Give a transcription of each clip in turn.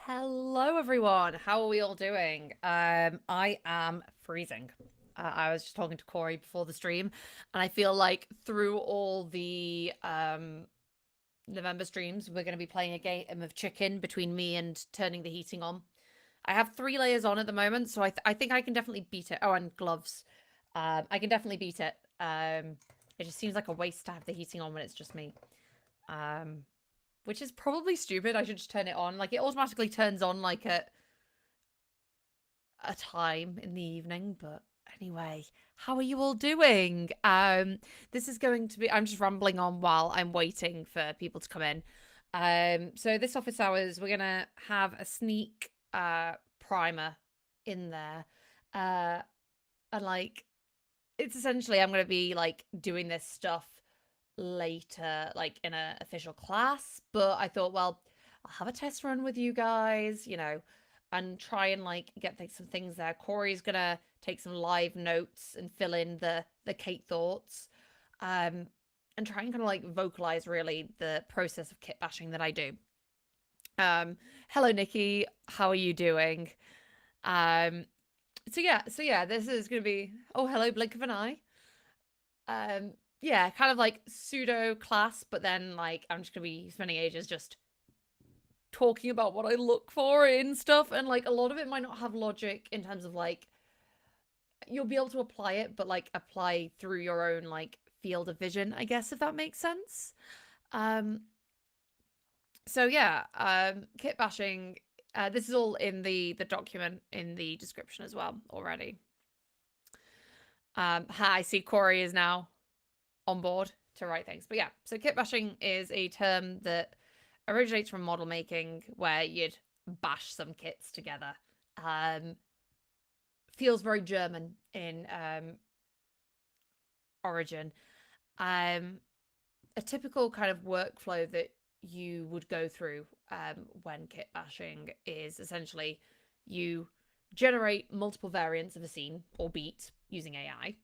Hello, everyone. How are we all doing? I am freezing. I was just talking to Corey before the stream, and I feel like through all the November streams, we're going to be playing a game of chicken between me and turning the heating on. I have 3 layers on at the moment, so I think I can definitely beat it. Oh, and gloves. I can definitely beat it. It just seems like a waste to have the heating on when it's just me. Um, which is probably stupid. I should just turn it on. Like it automatically turns on like a time in the evening, but anyway, how are you all doing? This is going to be I'm just rambling on while I'm waiting for people to come in. So this office hours, we're gonna have a sneak primer in there. Uh and like it's essentially I'm gonna be like doing this stuff later, like in a official class, but I thought, well, I'll have a test run with you guys, and try and like get some things there. Corey's gonna take some live notes and fill in the Kate thoughts, and try and kind of like vocalize really the process of kit bashing that I do. Hello Nikki, how are you doing? Um, so yeah, this is gonna be. Oh, hello, blink of an eye. Um, yeah, kind of like pseudo class, but then like I'm just gonna be spending ages just talking about what I look for in stuff, and like a lot of it might not have logic in terms of like you'll be able to apply it, but like apply through your own like field of vision, I guess, if that makes sense. Um, so yeah, kit bashing. This is all in the document in the description as well already. Hi, I see Corey is now on board to write things. But yeah, so kit bashing is a term that originates from model making where you'd bash some kits together. Um, Feels very German in origin. Um, a typical kind of workflow that you would go through when kit bashing is essentially you generate multiple variants of a scene or beat using AI.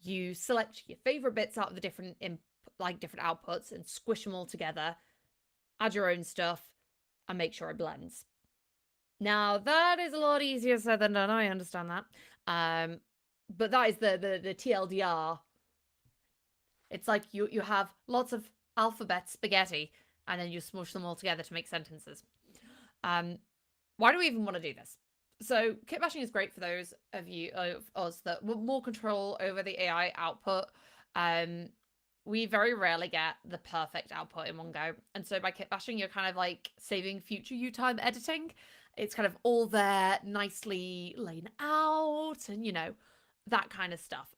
You select your favorite bits out of the different different outputs and squish them all together, add your own stuff, and make sure it blends. Now that is a lot easier said than done. I understand that, but that is the TLDR. It's like you have lots of alphabet spaghetti, and then you smush them all together to make sentences. Um, why do we even want to do this? So kit bashing is great for those of us that want more control over the AI output. Um, we very rarely get the perfect output in one go. And so by kit bashing, you're kind of like saving future you time editing. It's kind of all there nicely laid out and, that kind of stuff.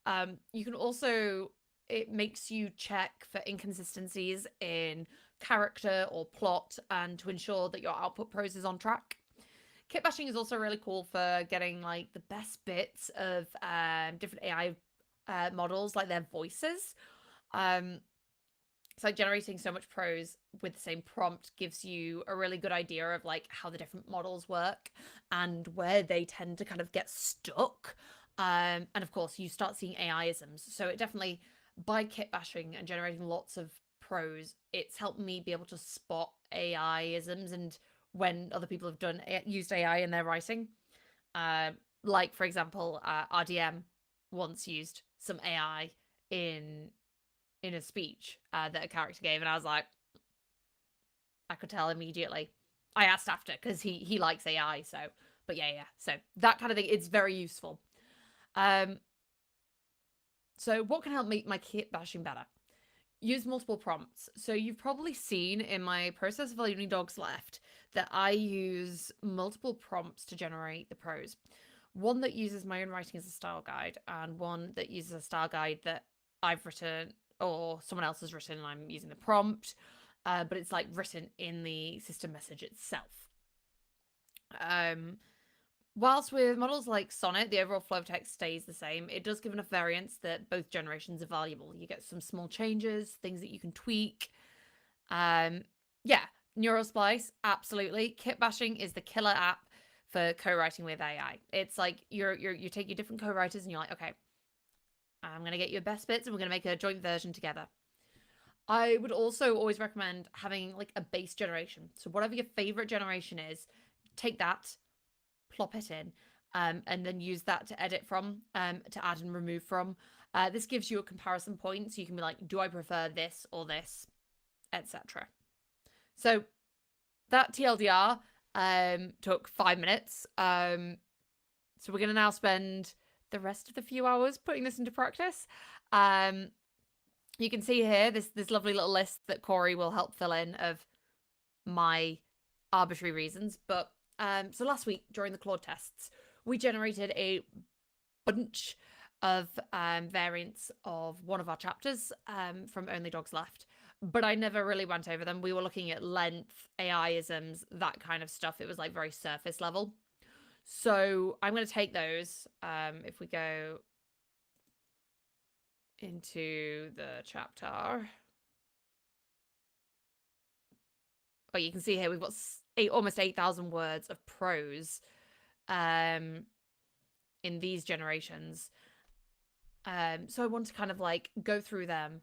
You can also, it makes you check for inconsistencies in character or plot and to ensure that your output prose is on track. Kit bashing is also really cool for getting like the best bits of different AI models, like their voices. Um, it's like generating so much prose with the same prompt gives you a really good idea of like how the different models work and where they tend to kind of get stuck. And of course, you start seeing AI-isms. So it definitely, by kit bashing and generating lots of prose, it's helped me be able to spot AI-isms and when other people have used AI in their writing. Uh, like for example, RDM once used some AI in a speech that a character gave, and I was like, I could tell immediately. I asked after because he likes AI, so but yeah, so that kind of thing. It's very useful. Um, so what can help make my kit bashing better? Use multiple prompts. So you've probably seen in my process of only dogs left that I use multiple prompts to generate the prose. One that uses my own writing as a style guide, and one that uses a style guide that I've written or someone else has written and I'm using the prompt, but it's like written in the system message itself. Um, Whilst with models like Sonnet, the overall flow of text stays the same, it does give enough variance that both generations are valuable. You get some small changes, things that you can tweak. Yeah, Neural Splice, absolutely. Kit bashing is the killer app for co-writing with AI. It's like you take your different co-writers and you're like, okay, I'm gonna get your best bits and we're gonna make a joint version together. I would also always recommend having like a base generation. So whatever your favorite generation is, take that, plop it in, and then use that to edit from, to add and remove from. This gives you a comparison point, so you can be like, do I prefer this or this, etc. So that TLDR took 5 minutes. So we're going to now spend the rest of the few hours putting this into practice. You can see here this lovely little list that Corey will help fill in of my arbitrary reasons. But so last week during the Claude tests, we generated a bunch of variants of one of our chapters from Only Dogs Left, but I never really went over them. We were looking at length, AI-isms, that kind of stuff. It was like very surface level. So I'm going to take those. If we go into the chapter, oh, you can see here we've got almost 8,000 words of prose in these generations. So I want to kind of like go through them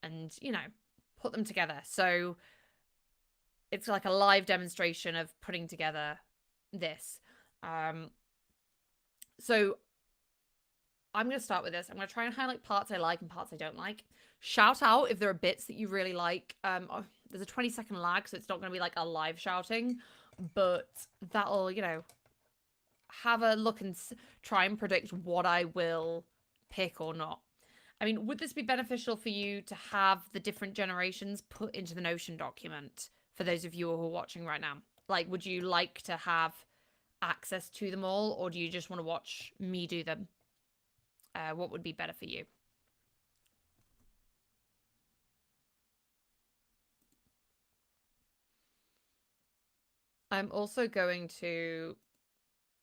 and, you know, put them together. So it's like a live demonstration of putting together this. So I'm going to start with this. I'm going to try and highlight parts I like and parts I don't like. Shout out if there are bits that you really like. There's a 20-second lag, so it's not going to be like a live shouting, but that'll, you know, have a look and try and predict what I will pick or not. I mean, would this be beneficial for you to have the different generations put into the Notion document for those of you who are watching right now? Like, would you like to have access to them all, or do you just want to watch me do them? What would be better for you? I'm also going to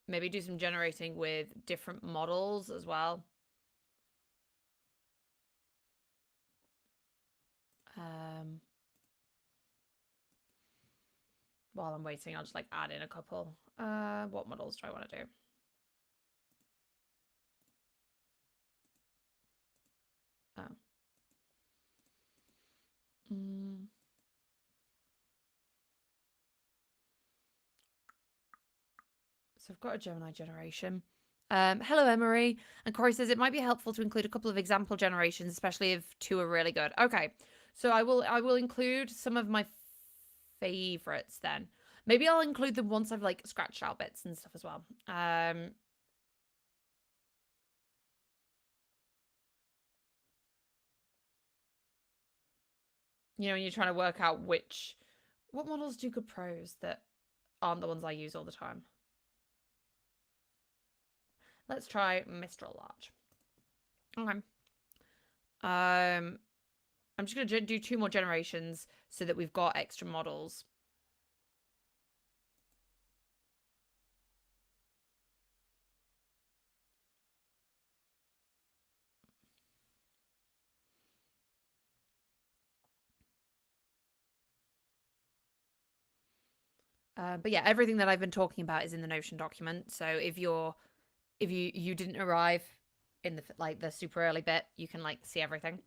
maybe do some generating with different models as well. While I'm waiting, I'll just like add in a couple. What models do I want to do? Oh. So I've got a Gemini generation. Hello, Emery. And Corey says it might be helpful to include a couple of example generations, especially if two are really good. Okay, so I will include some of my favorites then. Maybe I'll include them once I've like scratched out bits and stuff as well. You know, when you're trying to work out what models do good prose that aren't the ones I use all the time. Let's try Mistral Large. Okay. I'm just going to do 2 more generations so that we've got extra models. But yeah, everything that I've been talking about is in the Notion document. So if you didn't arrive in the like the super early bit, you can like see everything.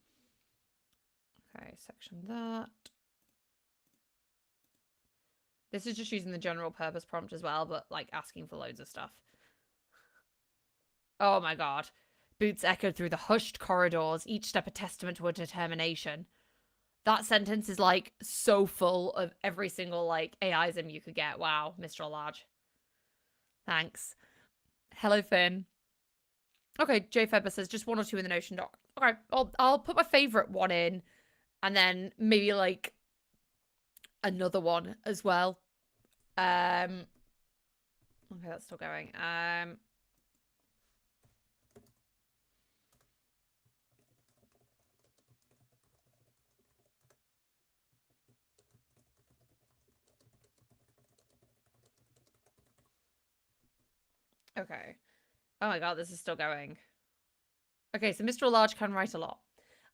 Okay, section that. This is just using the general purpose prompt as well, but like asking for loads of stuff. Oh my god. Boots echoed through the hushed corridors, each step a testament to a determination. That sentence is like so full of every single like AIism you could get. Wow, Mr. Large. Thanks. Hello, Finn. Okay, J Feber says just 1 or 2 in the Notion doc. Okay, I'll put my favorite one in, and then maybe like another one as well. Okay, that's still going. Okay. Oh my god, this is still going. Okay, so Mr. Large can write a lot.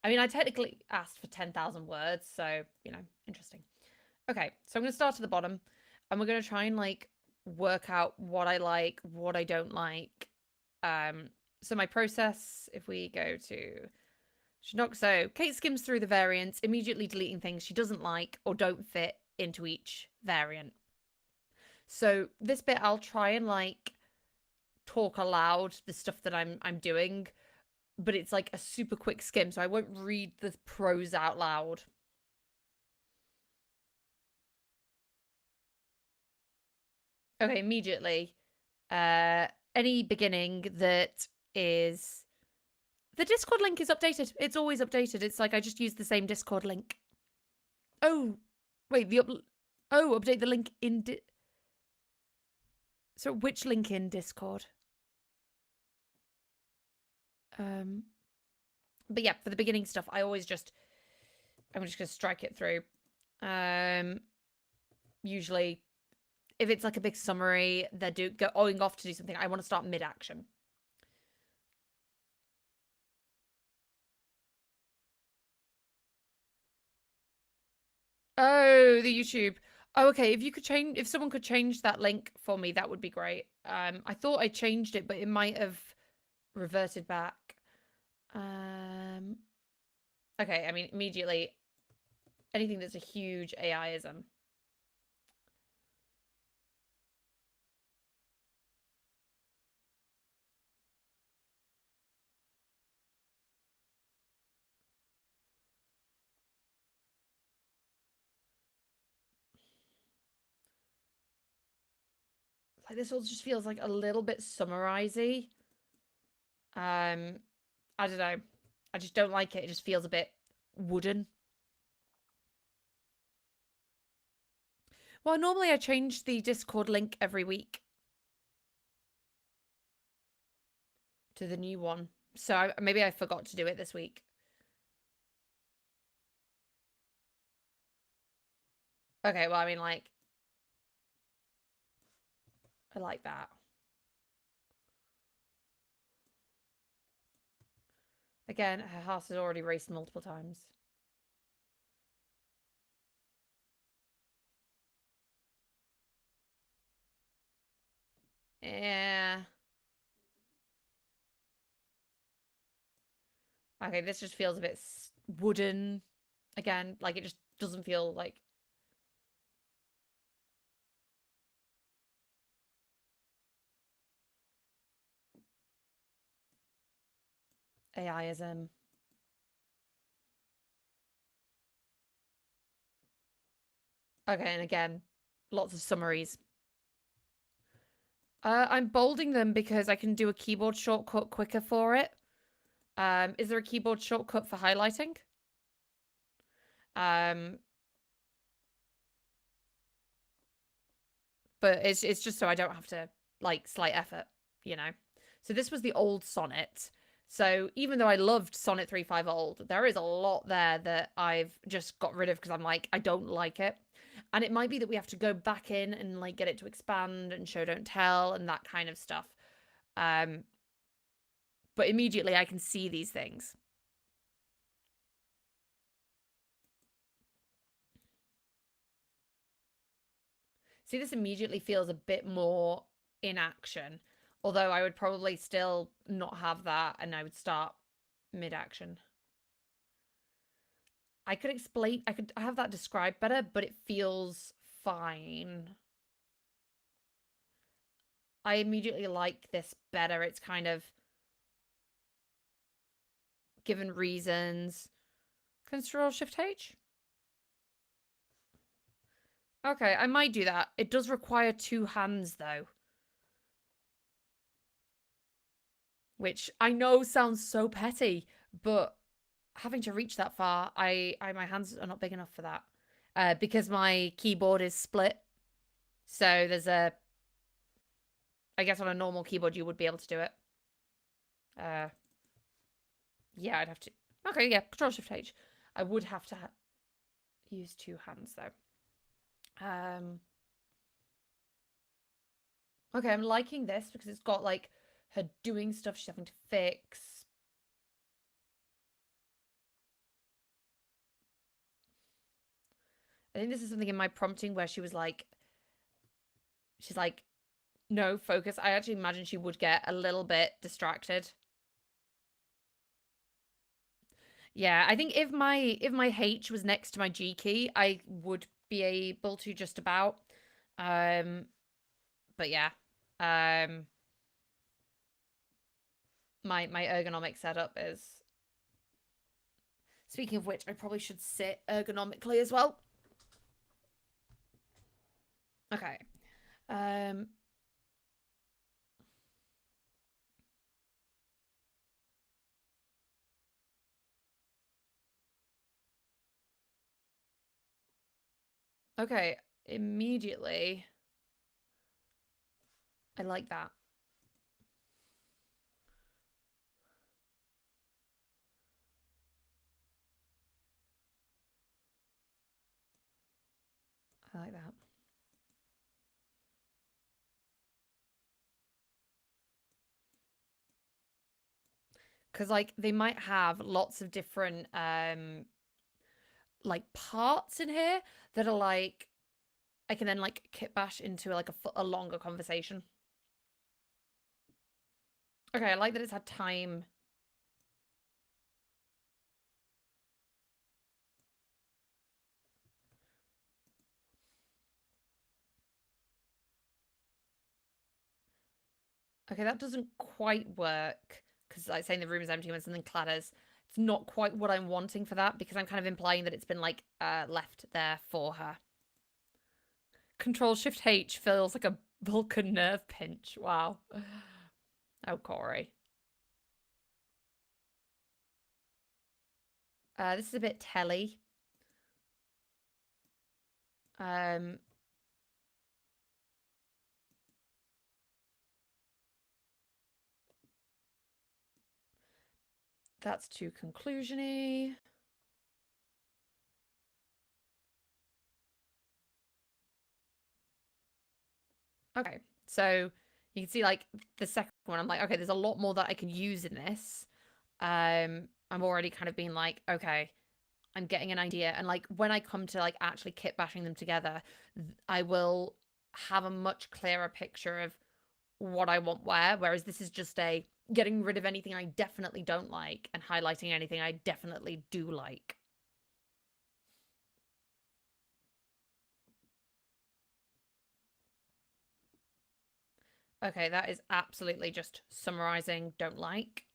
I mean, I technically asked for 10,000 words, so, you know, interesting. Okay, so I'm going to start at the bottom, and we're going to try and, like, work out what I like, what I don't like. So my process, if we go to... So Kate skims through the variants, immediately deleting things she doesn't like or don't fit into each variant. So this bit I'll try and like talk aloud the stuff that I'm doing, but it's like a super quick skim, so I won't read the prose out loud. Okay, immediately. Uh any beginning that is the Discord link is updated. It's always updated. It's like I just use the same Discord link. Oh, wait, update the link in so which link in Discord? Um but yeah, for the beginning stuff, I'm just gonna strike it through. Um usually if it's like a big summary, they're going off to do something. I want to start mid-action. Oh, the YouTube. Oh, okay. If someone could change that link for me, that would be great. I thought I changed it, but it might have reverted back. Um, okay. I mean, immediately, anything that's a huge AIism. Like this all just feels like a little bit summarizey. Um, I don't know. I just don't like it. It just feels a bit wooden. Well, normally I change the Discord link every week to the new one. So maybe I forgot to do it this week. Okay, well, I mean, like, I like that. Again, her horse has already raced multiple times. Yeah. Okay, this just feels a bit wooden. Again, like it just doesn't feel like AIism. Okay, and again, lots of summaries. I'm bolding them because I can do a keyboard shortcut quicker for it. Is there a keyboard shortcut for highlighting? Um, but it's just so I don't have to like slight effort, you know. So this was the old Sonnet. So even though I loved Sonnet 3.5 old, there is a lot there that I've just got rid of because I'm like I don't like it. And it might be that we have to go back in and like get it to expand and show don't tell and that kind of stuff. Um but immediately I can see these things. See, this immediately feels a bit more in action. Although I would probably still not have that and I would start mid-action. I could have that described better, but it feels fine. I immediately like this better. It's kind of given reasons. Control Shift H? Okay, I might do that. It does require two hands though. Which I know sounds so petty, but having to reach that far, my hands are not big enough for that. Because my keyboard is split. So there's I guess on a normal keyboard you would be able to do it. Uh, yeah, I'd have to. Okay, yeah, Control Shift H. I would have to use two hands though. Okay, I'm liking this because it's got like her doing stuff she's having to fix. I think this is something in my prompting where she's like, no, focus. I actually imagine she would get a little bit distracted. Yeah, I think if my H was next to my G key, I would be able to just about. Um, But yeah, um, my ergonomic setup is. Speaking of which, I probably should sit ergonomically as well. Okay. Um. Okay. Immediately, I like that. I like that. Because like they might have lots of different like parts in here that are like I can then like kitbash into like a longer conversation. Okay, I like that it's had time. Okay, that doesn't quite work because like saying the room is empty when something clatters. It's not quite what I'm wanting for that because I'm kind of implying that it's been like left there for her. Control Shift H feels like a Vulcan nerve pinch. Wow. Oh, Corey. This is a bit telly. Um, that's too conclusiony. Okay, so you can see like the second one. I'm like, okay, there's a lot more that I can use in this. I'm already kind of being like, okay, I'm getting an idea, and like when I come to like actually kit bashing them together, I will have a much clearer picture of what I want where. Whereas this is just a getting rid of anything I definitely don't like and highlighting anything I definitely do like. Okay, that is absolutely just summarizing don't like.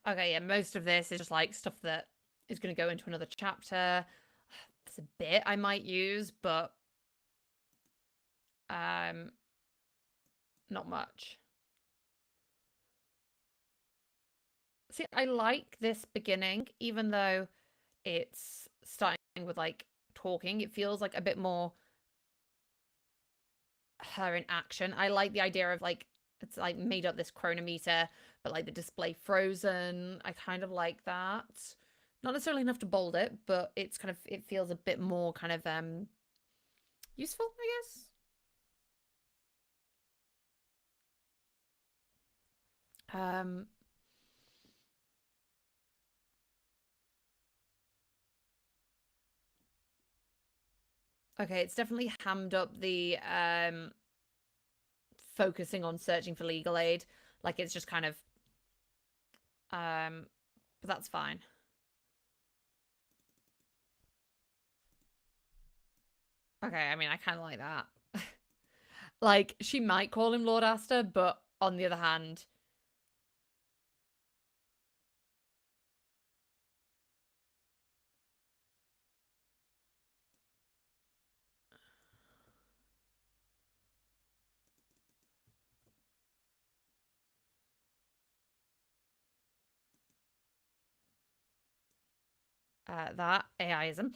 Okay, yeah, most of this is just like stuff that is going to go into another chapter. There's a bit I might use, but um, not much. See, I like this beginning, even though it's starting with like talking. It feels like a bit more her in action. I like the idea of like it's like made up this chronometer, but like the display frozen. I kind of like that. Not necessarily enough to bold it, but it's kind of it feels a bit more kind of useful, I guess. Um okay, it's definitely hammed up the focusing on searching for legal aid. Like it's just kind of um but that's fine. Okay, I mean I kinda like that. Like she might call him Lord Astor, but on the other hand, That AIism.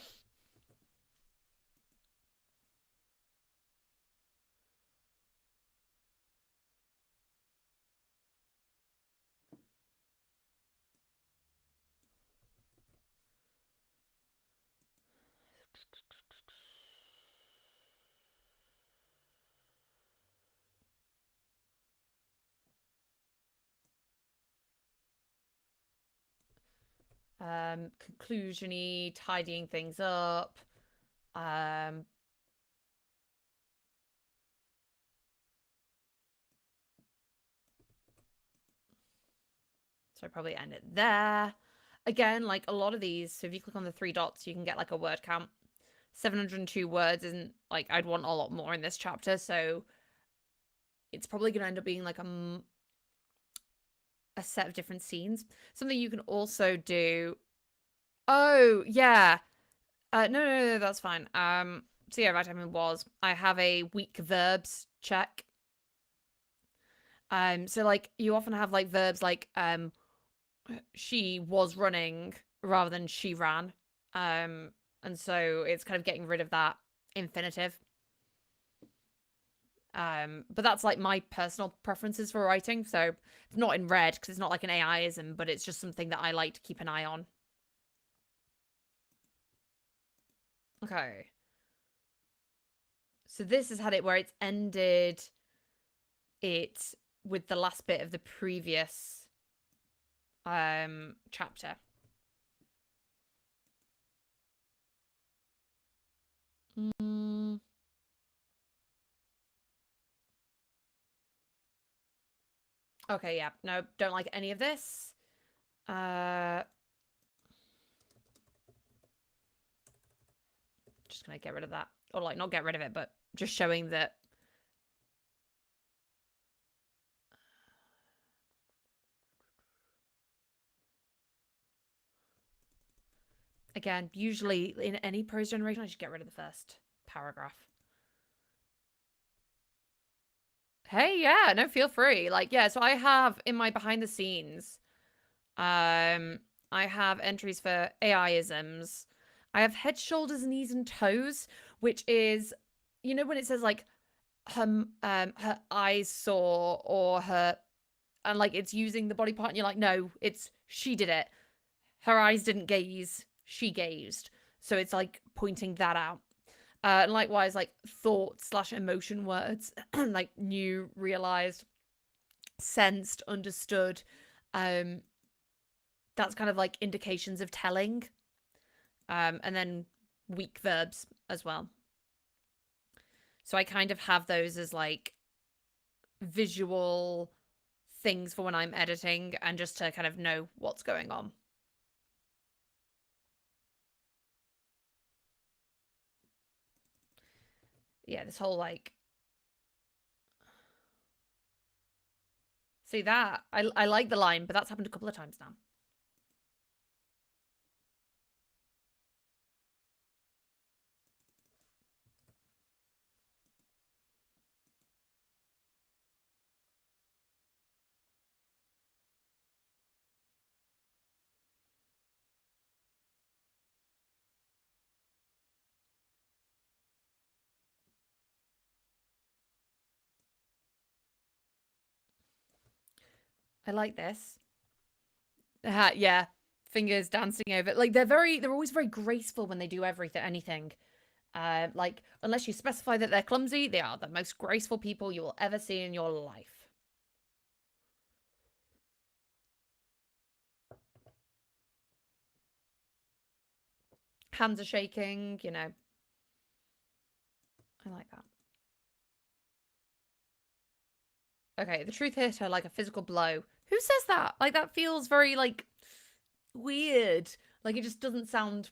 Conclusiony, tidying things up. Um, so I probably end it there. Again, like a lot of these, so if you click on the three dots, you can get like a word count. 702 words isn't like I'd want a lot more in this chapter, so it's probably going to end up being like a set of different scenes. Something you can also do. Oh, yeah. No, that's fine. So yeah, right, I mean, I have a weak verbs check. So like you often have like verbs like she was running rather than she ran. Um, and so it's kind of getting rid of that infinitive. But that's like my personal preferences for writing. So it's not in red because it's not like an AIism, but it's just something that I like to keep an eye on. Okay. So this has had it where it's ended it with the last bit of the previous chapter. Mm. Okay, yeah. No, don't like any of this. Just gonna get rid of that. Or like not get rid of it, but just showing that again, usually in any prose generation, I should get rid of the first paragraph. Hey, yeah, no, feel free. Like, yeah, so I have in my behind the scenes, I have entries for AIisms. I have head, shoulders, knees, and toes, which is, you know, when it says like her eyes saw or her, and like it's using the body part, and you're like, no, it's she did it. Her eyes didn't gaze, she gazed. So it's like pointing that out. And likewise, like thought slash emotion words, like knew, realized, sensed, understood. Um, that's kind of like indications of telling. And then weak verbs as well. So I kind of have those as like visual things for when I'm editing and just to kind of know what's going on. Yeah, this whole like see that I like the line, but that's happened a couple of times now. I like this. Yeah, fingers dancing over. Like they're always very graceful when they do anything. Like unless you specify that they're clumsy, they are the most graceful people you will ever see in your life. Hands are shaking, you know. I like that. Okay, the truth hit her like a physical blow. Who says that? Like that feels very like weird. Like it just doesn't sound.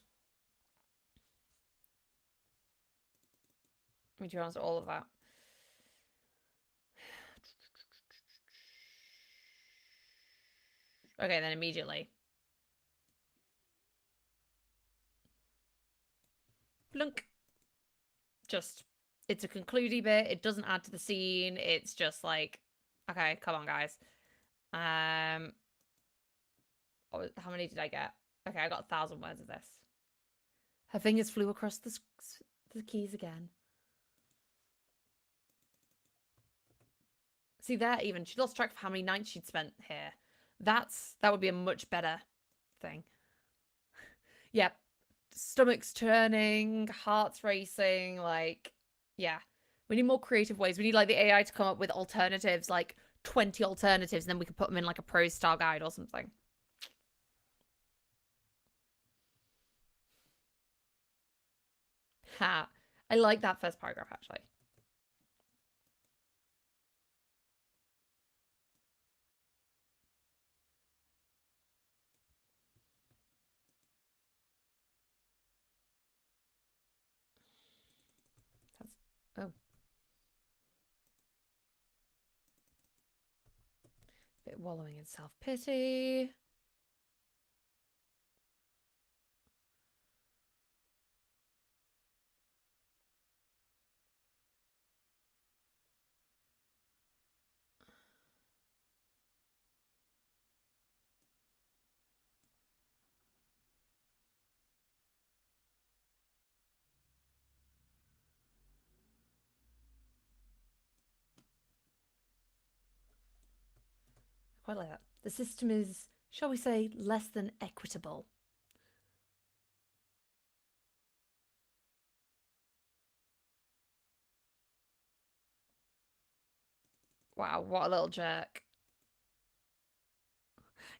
Let me to answer all of that. Okay, then immediately. Blunk. Just it's a concludey bit. It doesn't add to the scene. It's just like, okay, come on, guys. Oh, how many did I get? Okay, I got 1,000 words of this. Her fingers flew across the keys again. See there, even she lost track of how many nights she'd spent here. That would be a much better thing. Yep. Stomach's turning, heart's racing, like, yeah. We need more creative ways. We need like the AI to come up with alternatives, like 20 alternatives, and then we could put them in like a prose style guide or something. Ha. I like that first paragraph actually. That's oh. Bit wallowing in self-pity. Quite like that. The system is, shall we say, less than equitable. Wow, what a little jerk.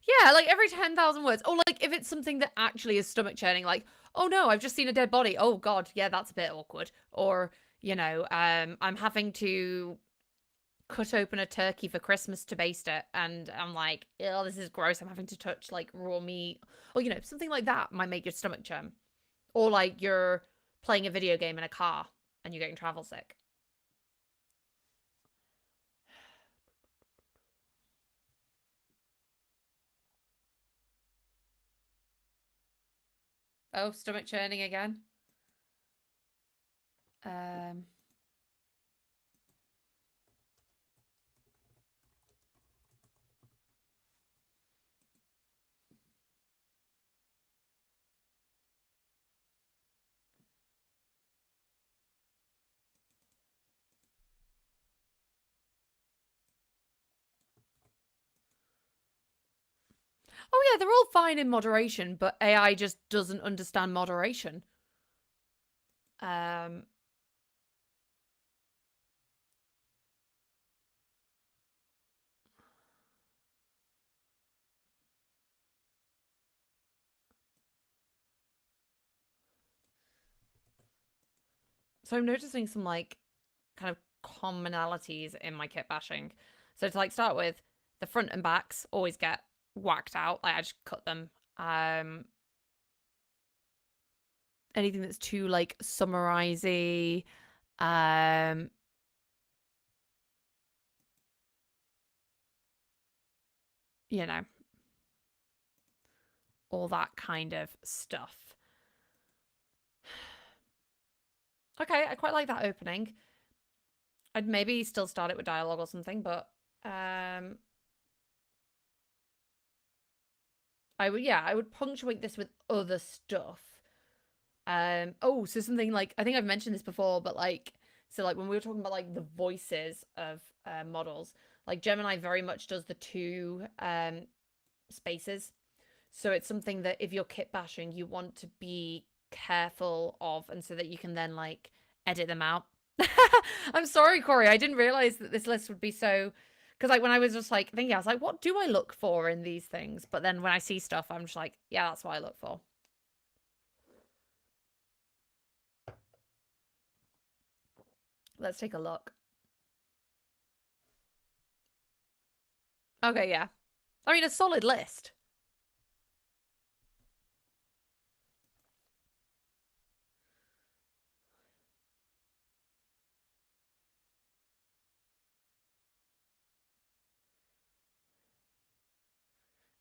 Yeah, like every 10,000 words. Oh, like if it's something that actually is stomach churning, like, oh no, I've just seen a dead body. Oh God, yeah, that's a bit awkward. Or, I'm having to cut open a turkey for Christmas to baste it, and I'm like, oh, this is gross. I'm having to touch like raw meat. Or, something like that might make your stomach churn. Or like you're playing a video game in a car and you're getting travel sick. Oh, stomach churning again. Um, oh yeah, they're all fine in moderation, but AI just doesn't understand moderation. Um, so I'm noticing some like kind of commonalities in my kit bashing. So to like start with, the front and backs always get whacked out. Like I just cut them. Anything that's too like summarizey, um, you know, all that kind of stuff. Okay, I quite like that opening. I'd maybe still start it with dialogue or something, but I would punctuate this with other stuff. So something like, I think I've mentioned this before, but like, so like when we were talking about like the voices of models, like Gemini very much does the two spaces. So it's something that if you're kit bashing, you want to be careful of, and so that you can then like edit them out. I'm sorry, Corey. I didn't realize that this list would be so. Because like when I was just like thinking, I was like, what do I look for in these things? But then when I see stuff, I'm just like, yeah, that's what I look for. Let's take a look. Okay, yeah. I mean, a solid list.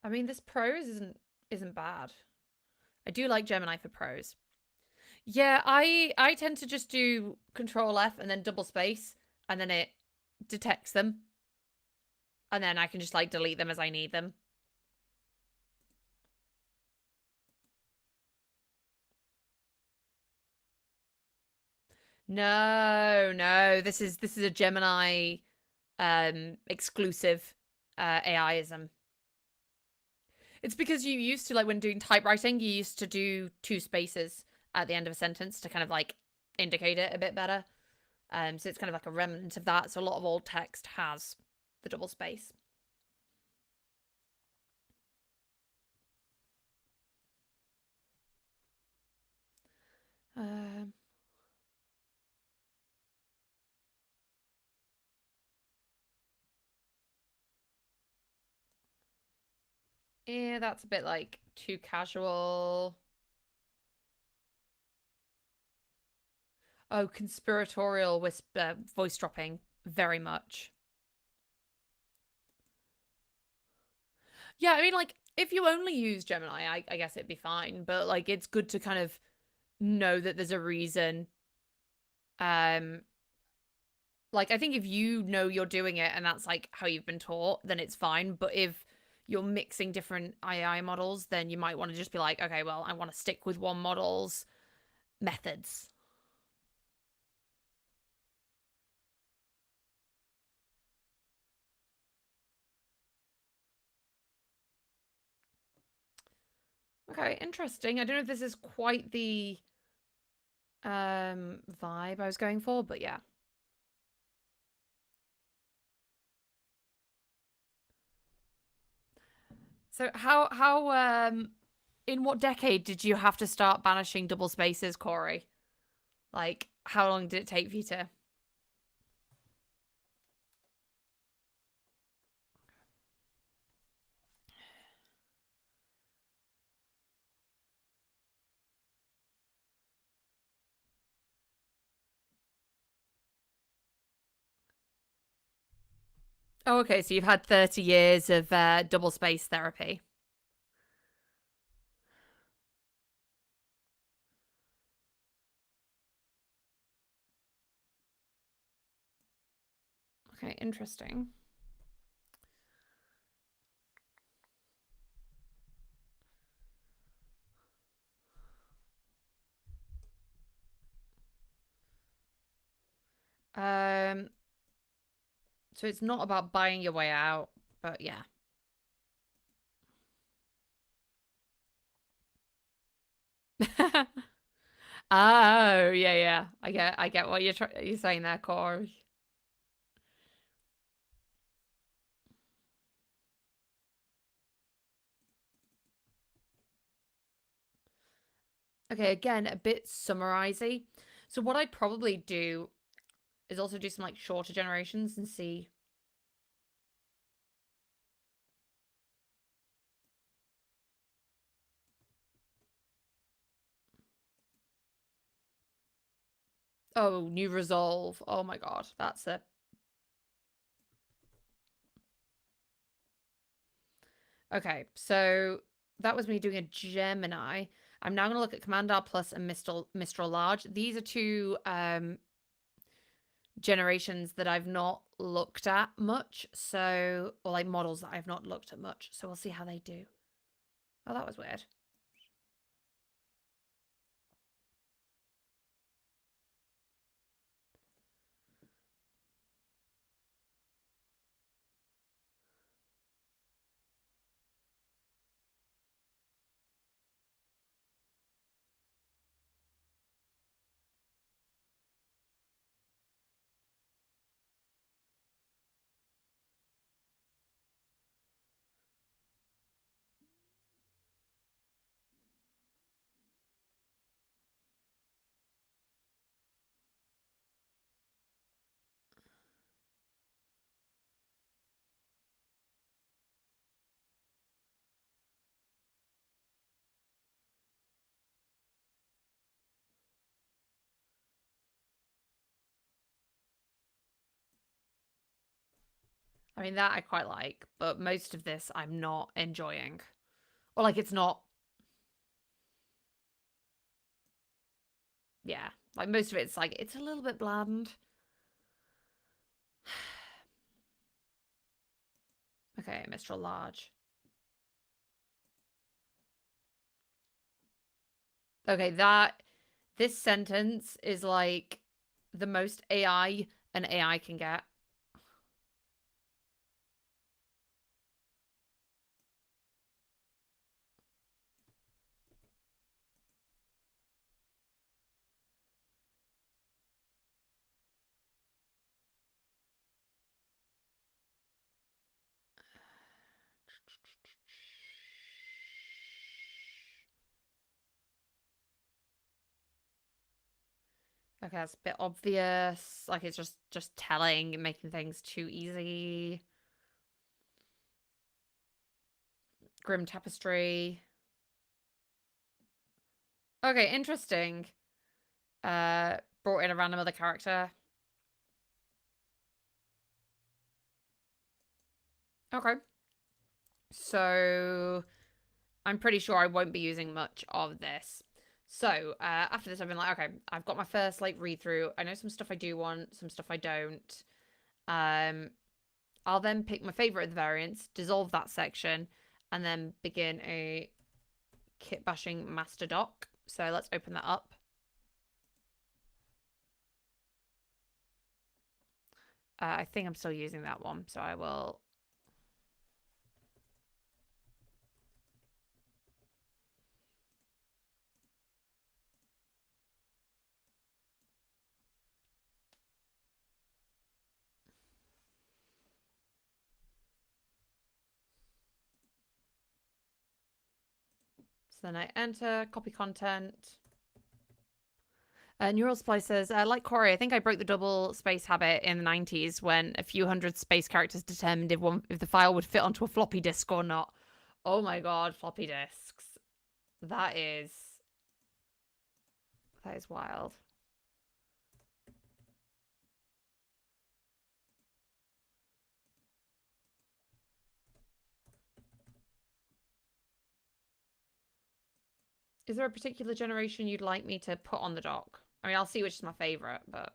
I mean, this prose isn't bad. I do like Gemini for prose. Yeah, I tend to just do Control F and then double space, and then it detects them, and then I can just like delete them as I need them. No, no. This is a Gemini exclusive AIism. It's because you used to, like, when doing typewriting, you used to do two spaces at the end of a sentence to kind of like indicate it a bit better. So it's kind of like a remnant of that. So a lot of old text has the double space. Um, yeah, that's a bit like too casual. Oh, conspiratorial whisper voice dropping very much. Yeah, I mean, like, if you only use Gemini, I guess it'd be fine. But like, it's good to kind of know that there's a reason. Um, like, I think if you know you're doing it and that's like how you've been taught, then it's fine. But if you're mixing different AI models, then you might want to just be like, okay, well, I want to stick with one model's methods. Okay, interesting. I don't know if this is quite the vibe I was going for, but yeah. So how in what decade did you have to start banishing double spaces, Corey? Like, how long did it take for you to? Oh, okay. So you've had 30 years of double space therapy. Okay, interesting. Um, so it's not about buying your way out, but yeah. Oh, yeah, yeah. I get what you're saying there, Corey. Okay, again, a bit summarizey. So what I'd probably do is also do some like shorter generations and see. Oh, new resolve. Oh my god, that's a. Okay, so that was me doing a Gemini. I'm now going to look at Command R Plus and Mistral Large. These are two generations that I've not looked at much. So, or like models that I've not looked at much. So we'll see how they do. Oh, that was weird. I mean, that I quite like, but most of this I'm not enjoying. Or like it's not, yeah. Like most of it's like, it's a little bit bland. Okay, Mistral Large. Okay, this sentence is like the most AI an AI can get. Okay, that's a bit obvious. Like it's just telling and making things too easy. Grim tapestry. Okay, interesting. Brought in a random other character. Okay. So I'm pretty sure I won't be using much of this. So after this, I've been like, okay, I've got my first like read through. I know some stuff I do want, some stuff I don't. Um, I'll then pick my favorite of the variants, dissolve that section, and then begin a kitbashing master doc. So let's open that up. I think I'm still using that one, so I will. So then I enter, copy content. Neural Splice says, like Corey, I think I broke the double space habit in the 90s when a few hundred space characters determined if the file would fit onto a floppy disk or not. Oh my god, floppy disks. That is wild. Is there a particular generation you'd like me to put on the dock? I mean, I'll see which is my favorite, but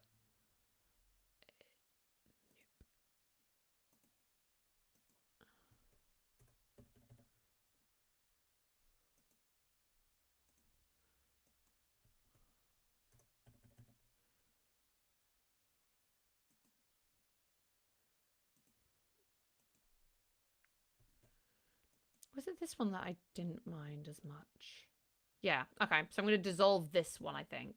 was it this one that I didn't mind as much? Yeah, okay. So I'm going to dissolve this one, I think.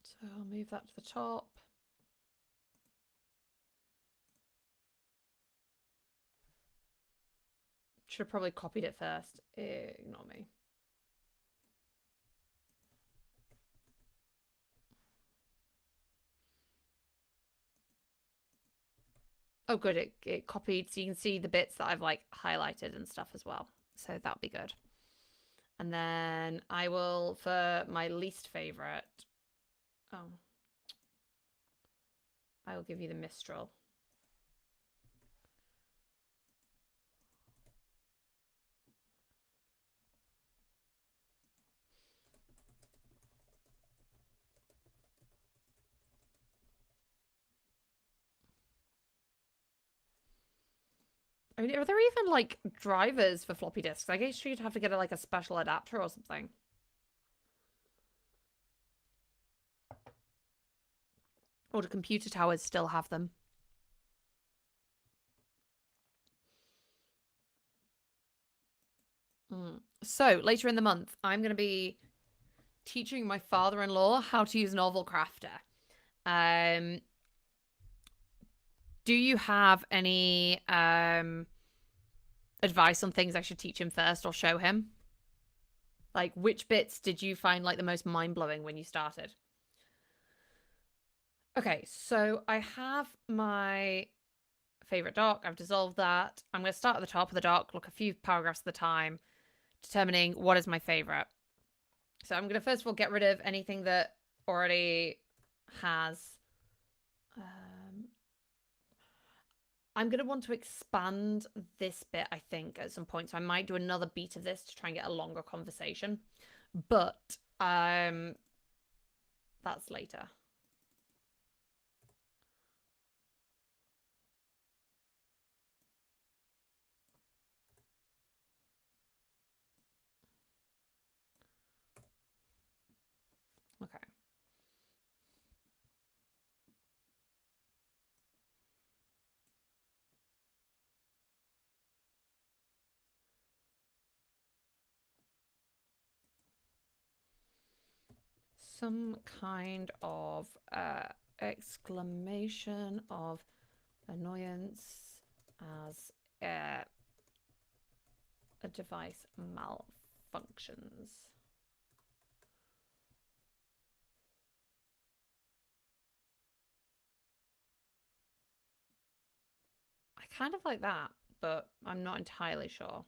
So I'll move that to the top. Should have probably copied it first. Ignore me. Oh, good. It copied, so you can see the bits that I've like highlighted and stuff as well. So that'll be good. And then I will, for my least favorite, oh, I will give you the Mistral. I mean, are there even like drivers for floppy disks? I guess you'd have to get like a special adapter or something. Or do computer towers still have them? So later in the month, I'm going to be teaching my father-in-law how to use Novelcrafter. Do you have any advice on things I should teach him first or show him? Like, which bits did you find like the most mind-blowing when you started? Okay, so I have my favorite doc. I've dissolved that. I'm going to start at the top of the doc, look a few paragraphs at a time, determining what is my favorite. So I'm going to first of all get rid of anything that already has. I'm going to want to expand this bit, I think, at some point. So I might do another beat of this to try and get a longer conversation. But that's later. some kind of exclamation of annoyance as a device malfunctions. I kind of like that, but I'm not entirely sure.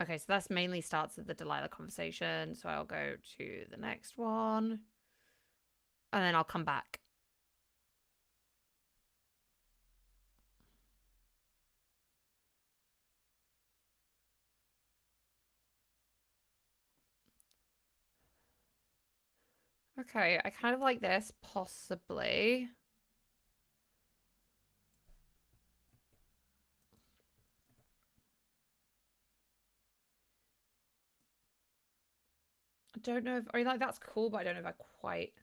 Okay, so that's mainly starts at the Delilah conversation. So I'll go to the next one. And then I'll come back. Okay, I kind of like this, possibly. I don't know if, I mean, like, that's cool, but I don't know if I quite.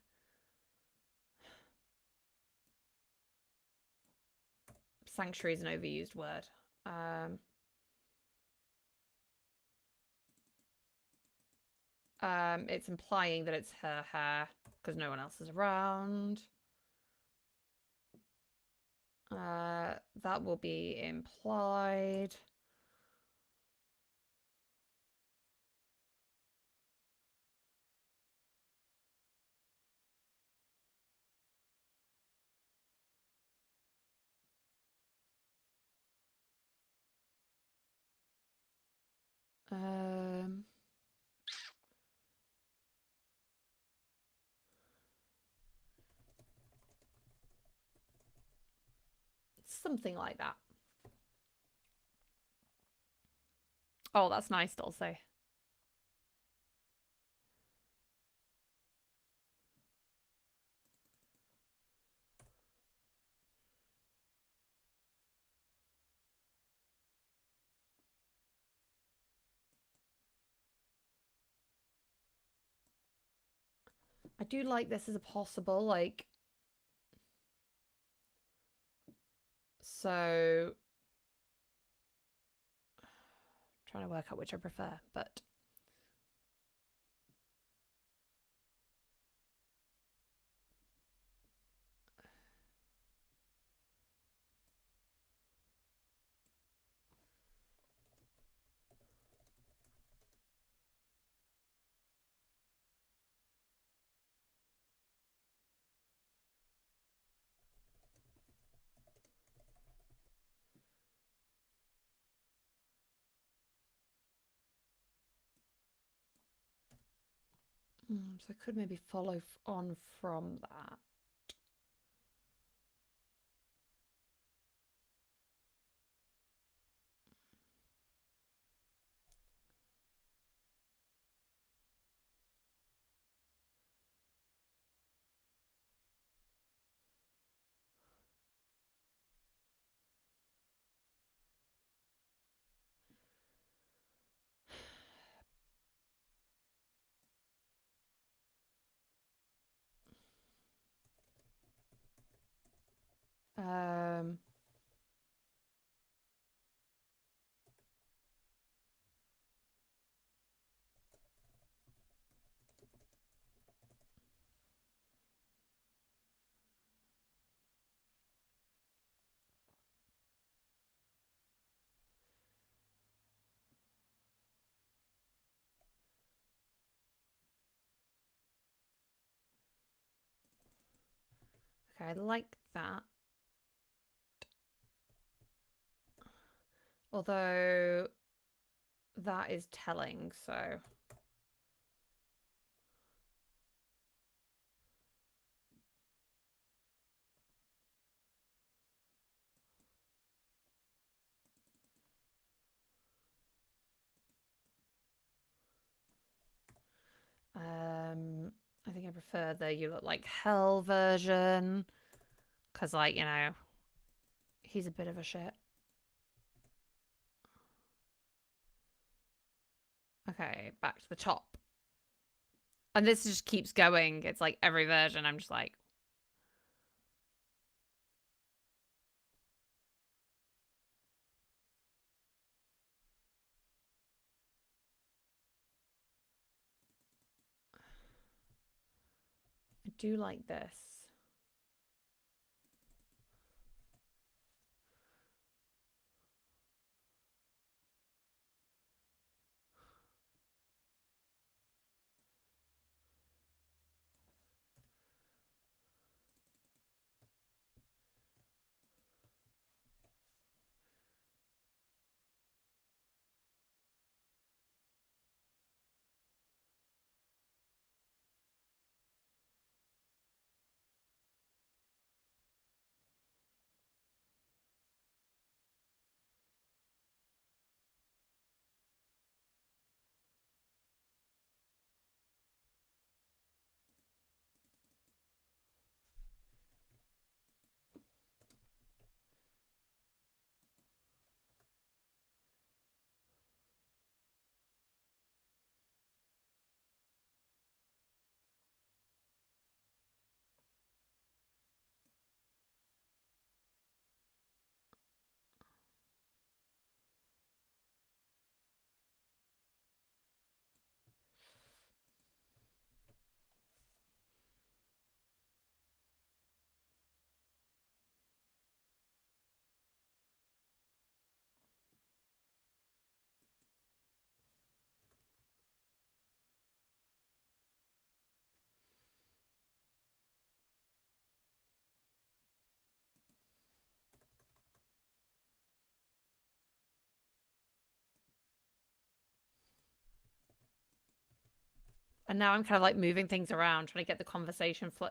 Sanctuary is an overused word. It's implying that it's her hair because no one else is around. That will be implied. Um, Something like that. Oh, that's nice, Dulce. I do like this as a possible, like, so trying to work out which I prefer, but so I could maybe follow on from that. Um, okay, I like that. Although that is telling, so I think I prefer the you look like hell version because, like, he's a bit of a shit. Okay, back to the top. And this just keeps going. It's like every version, I'm just like, do like this. And now I'm kind of like moving things around, trying to get the conversation flow.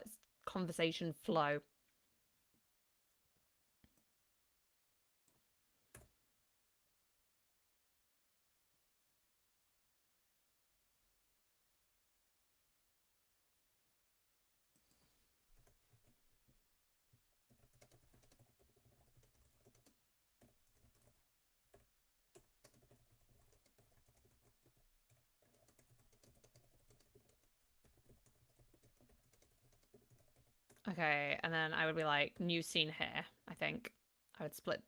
Okay, and then I would be like, new scene here, I think. I would split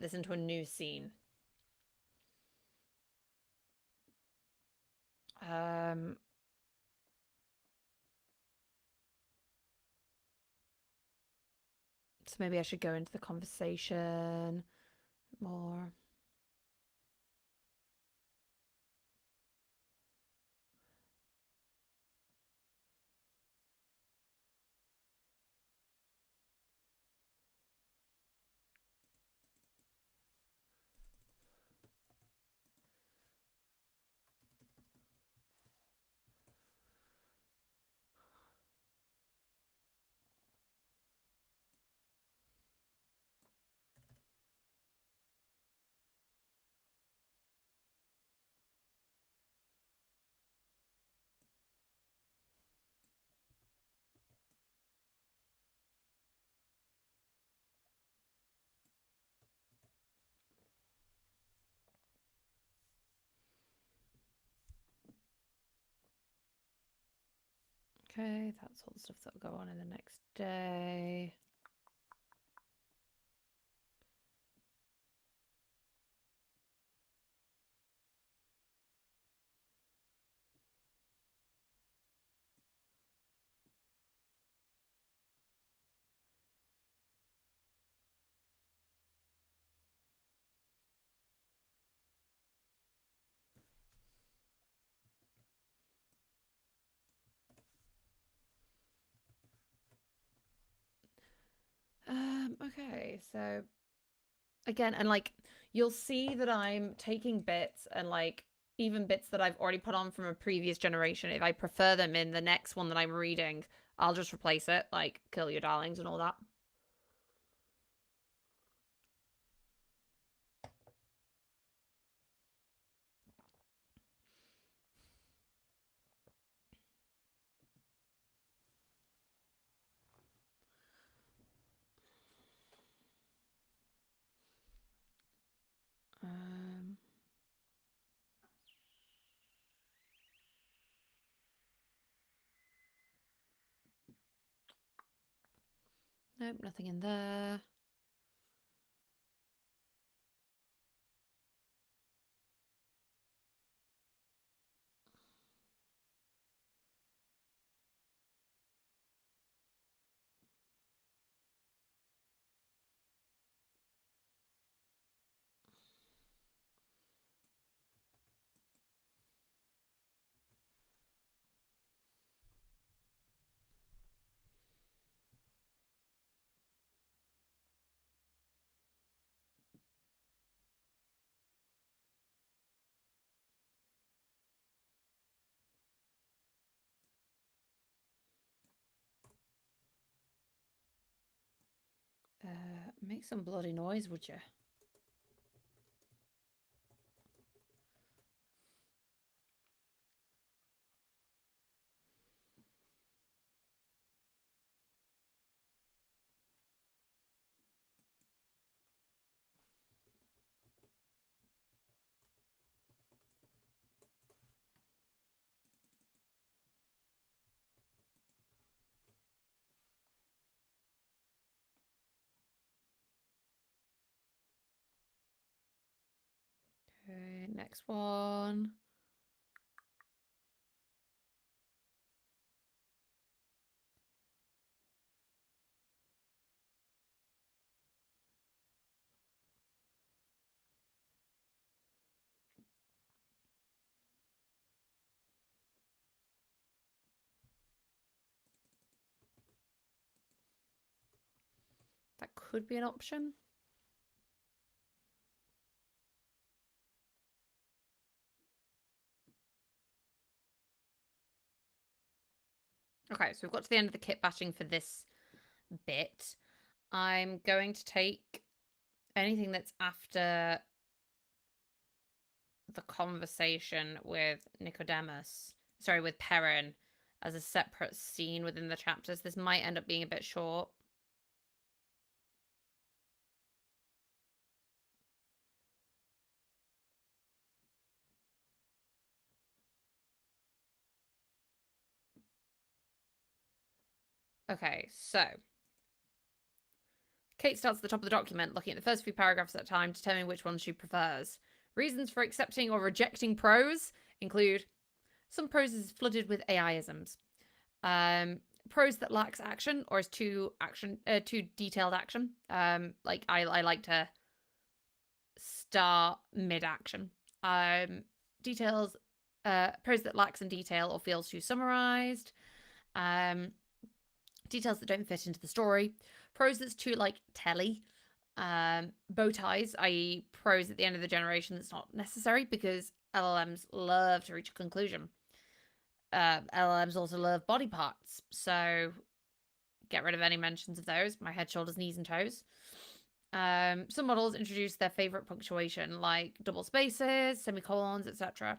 this into a new scene. Um so maybe I should go into the conversation more. Okay, that's all the stuff that'll go on in the next day. Okay, so again, and like you'll see that I'm taking bits and like even bits that I've already put on from a previous generation. If I prefer them in the next one that I'm reading, I'll just replace it, like kill your darlings and all that. Um, nope, nothing in there. Make some bloody noise, would you? Okay, next one. That could be an option. Okay, so we've got to the end of the kit bashing for this bit. I'm going to take anything that's after the conversation with Nicodemus, sorry, with Perrin, as a separate scene within the chapters. This might end up being a bit short. Okay, so Kate starts at the top of the document, looking at the first few paragraphs at a time, determining which ones she prefers. Reasons for accepting or rejecting prose include some prose is flooded with AI-isms. Prose that lacks action or is too detailed action. Like I like to start mid-action. Details, prose that lacks in detail or feels too summarized. Details that don't fit into the story. Prose that's too like telly. Bow ties, i.e., prose at the end of the generation that's not necessary because LLMs love to reach a conclusion. LLMs also love body parts, so get rid of any mentions of those. My head, shoulders, knees, and toes. Some models introduce their favorite punctuation, like double spaces, semicolons, etc.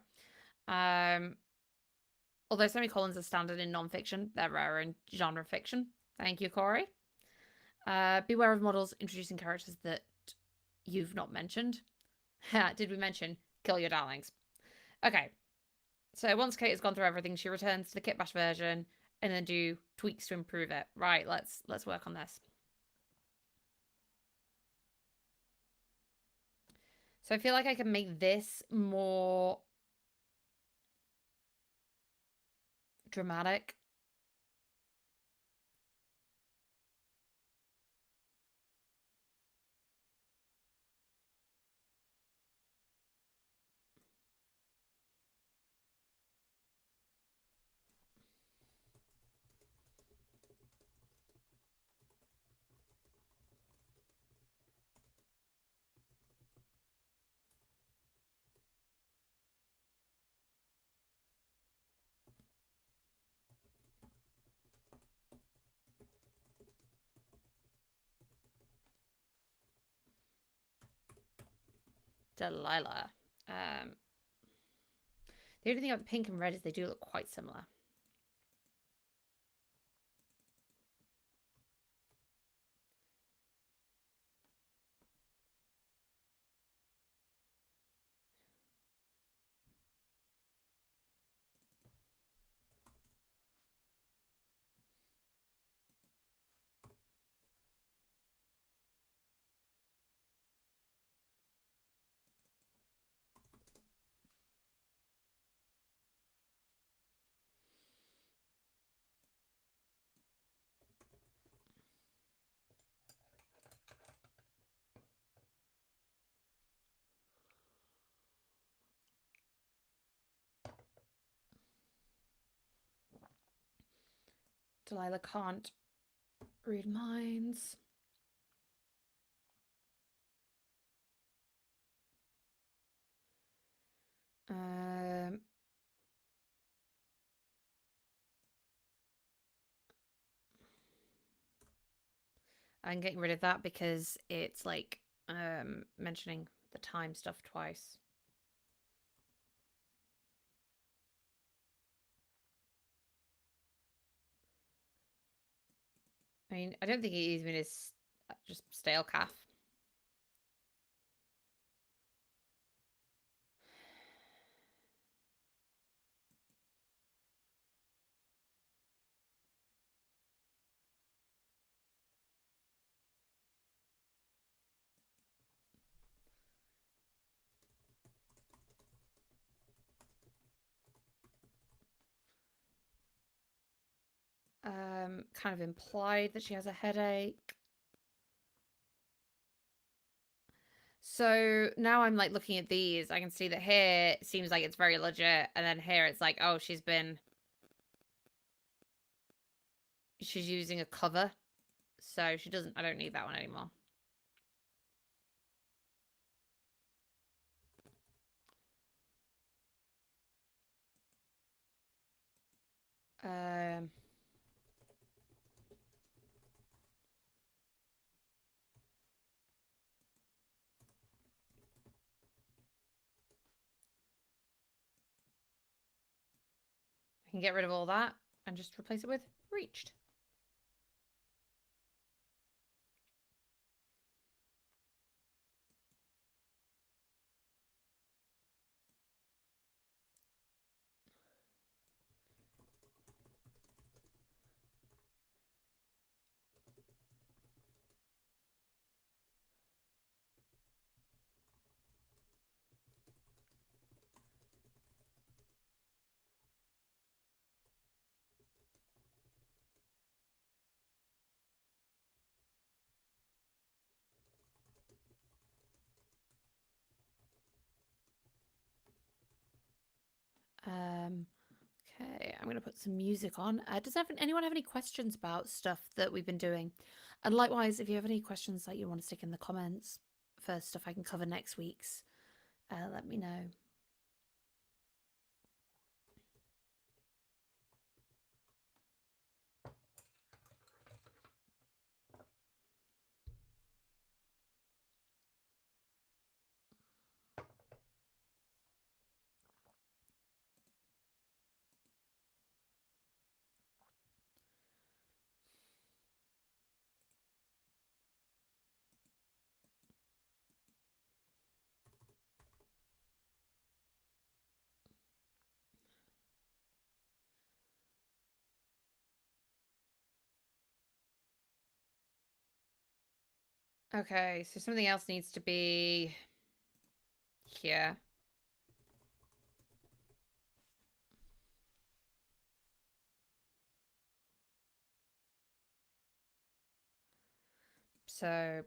Although semicolons are standard in nonfiction, they're rare in genre fiction. Thank you, Corey. Beware of models introducing characters that you've not mentioned. Did we mention kill your darlings? Okay. So once Kate has gone through everything, she returns to the kitbash version and then do tweaks to improve it. Right, let's work on this. So I feel like I can make this more dramatic. Delilah. The only thing about the pink and red is they do look quite similar. Delilah can't read minds. Um, I'm getting rid of that because it's like mentioning the time stuff twice. I mean, I don't think it even is just stale calf. Kind of implied that she has a headache. So now I'm like looking at these. I can see that here it seems like it's very legit, and then here it's like, oh, she's using a cover, so she doesn't. I don't need that one anymore. Um, I can get rid of all that and just replace it with reached. Um, okay, I'm going to put some music on. Does anyone have any questions about stuff that we've been doing? And likewise, if you have any questions that you want to stick in the comments for stuff I can cover next week's, let me know. Okay, so something else needs to be here. So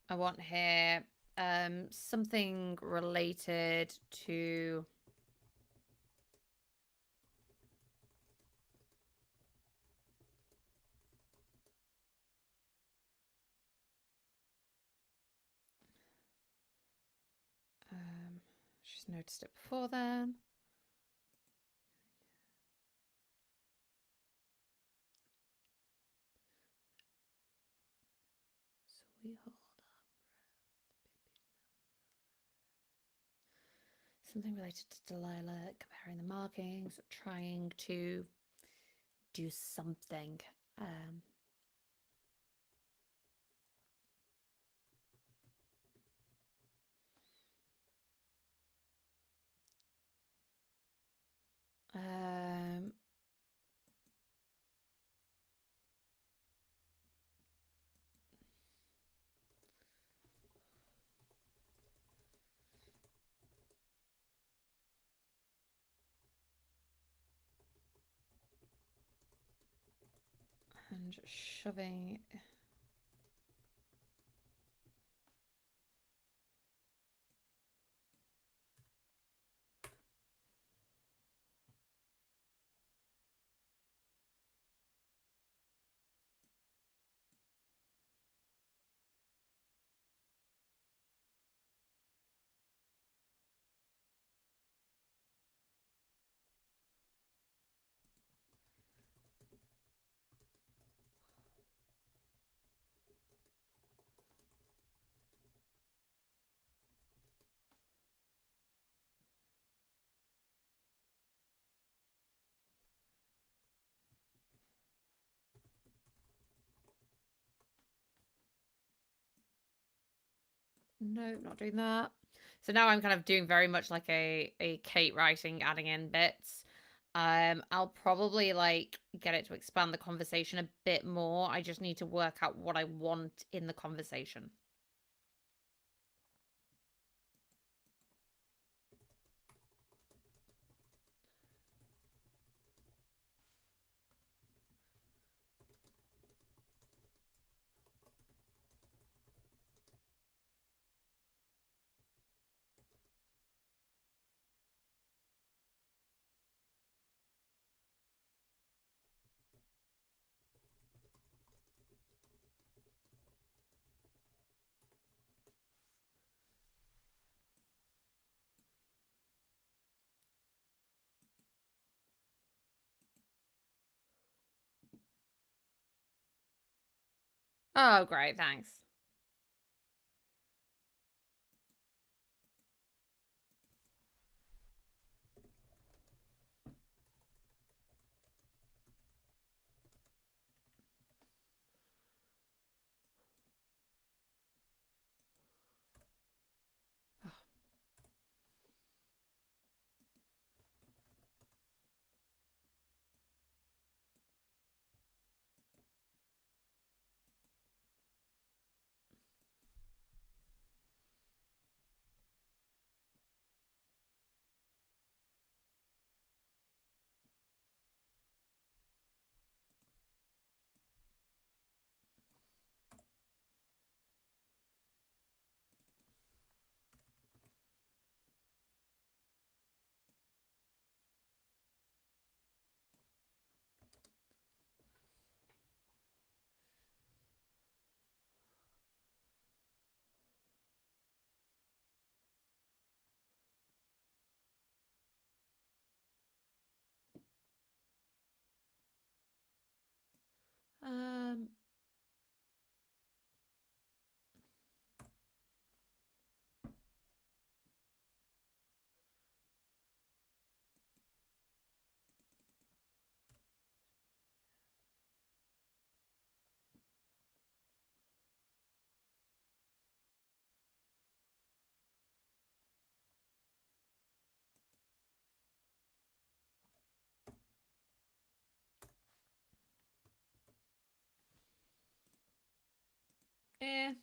I want here something related to she's noticed it before then. So we hold up something related to Delilah, comparing the markings, trying to do something. Um, um, and shoving. No, not doing that. So now I'm kind of doing very much like a Kate writing, adding in bits. I'll probably like get it to expand the conversation a bit more. I just need to work out what I want in the conversation. Oh, great, thanks. Um, eh.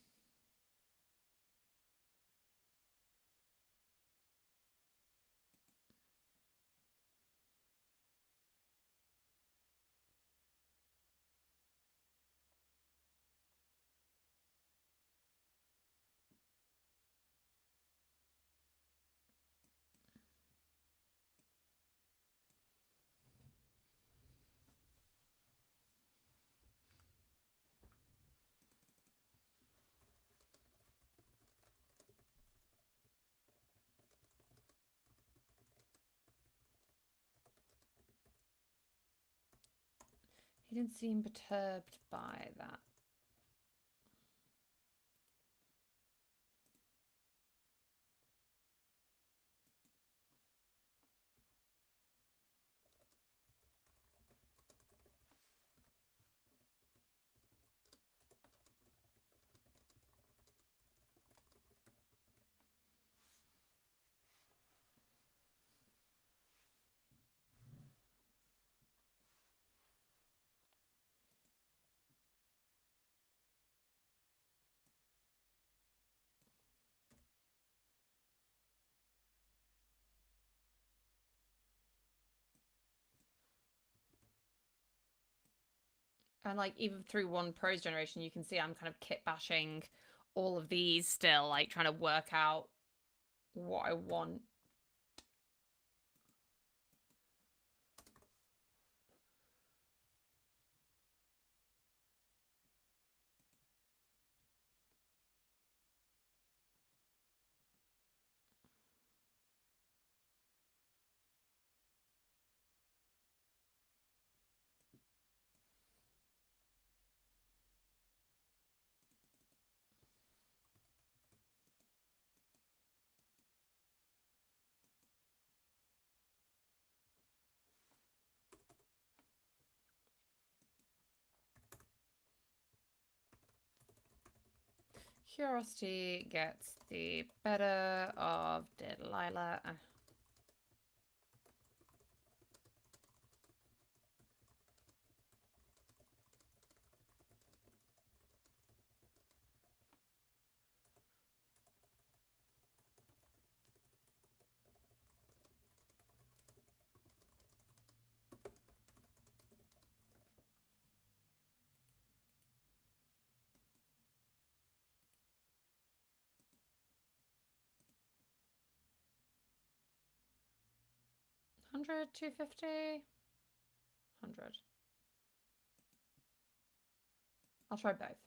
He didn't seem perturbed by that. And like even through one prose generation, you can see I'm kind of kit bashing all of these still, like trying to work out what I want. Curiosity gets the better of Delilah. 100, 250, 100. I'll try both.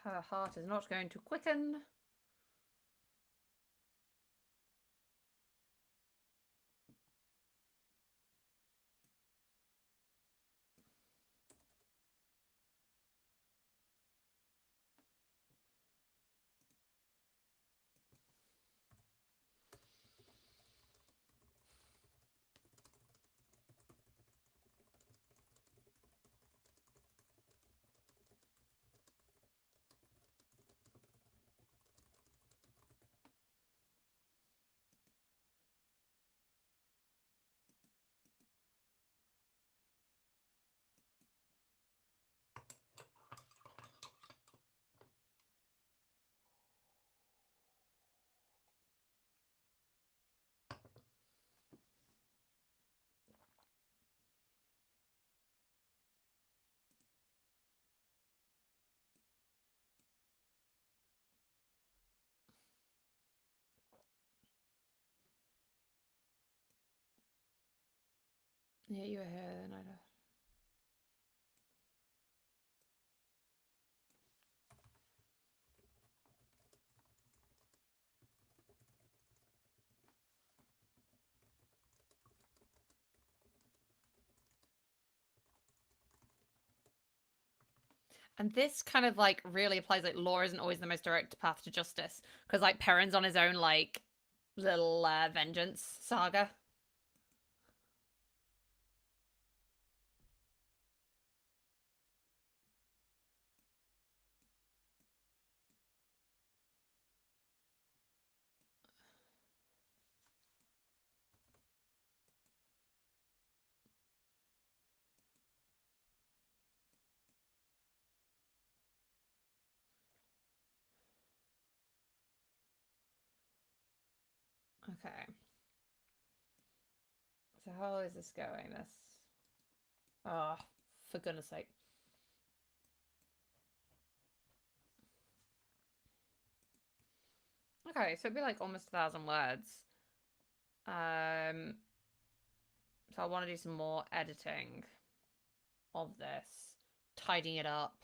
Her heart is not going to quicken. Yeah, you were here the night of. And this kind of like really applies, like law isn't always the most direct path to justice, because like Perrin's on his own like little vengeance saga. Okay. So how is this going? This. Oh, for goodness sake. Okay, so it'd be like almost 1,000 words. Um, so I want to do some more editing of this, tidying it up.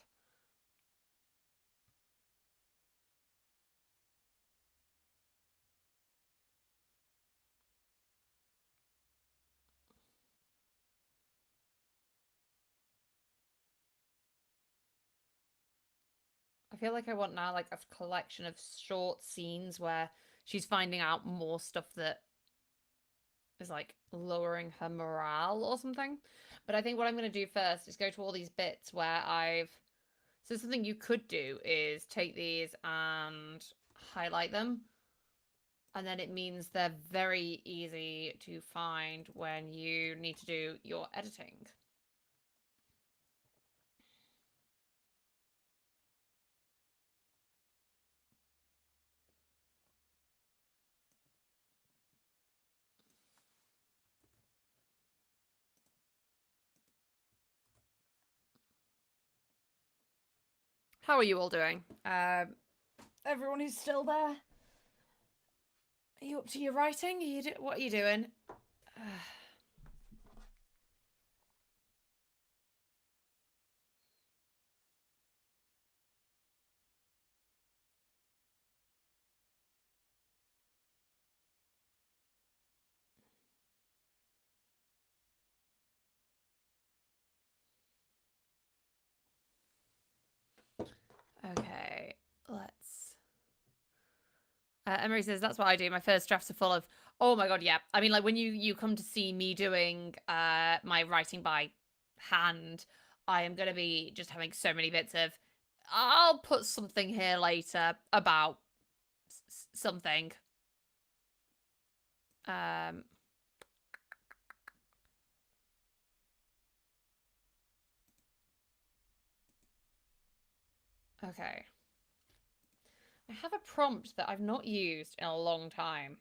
I feel like I want now like a collection of short scenes where she's finding out more stuff that is like lowering her morale or something. But I think what I'm going to do first is go to all these bits where I've. So something you could do is take these and highlight them. And then it means they're very easy to find when you need to do your editing. How are you all doing? Everyone who's still there. Are you up to your writing? What are you doing? Okay, let's. Emery says that's what I do. My first drafts are full of. Oh my god, yeah. I mean, like when you come to see me doing my writing by hand, I am gonna be just having so many bits of. I'll put something here later about something. Um. Okay. I have a prompt that I've not used in a long time.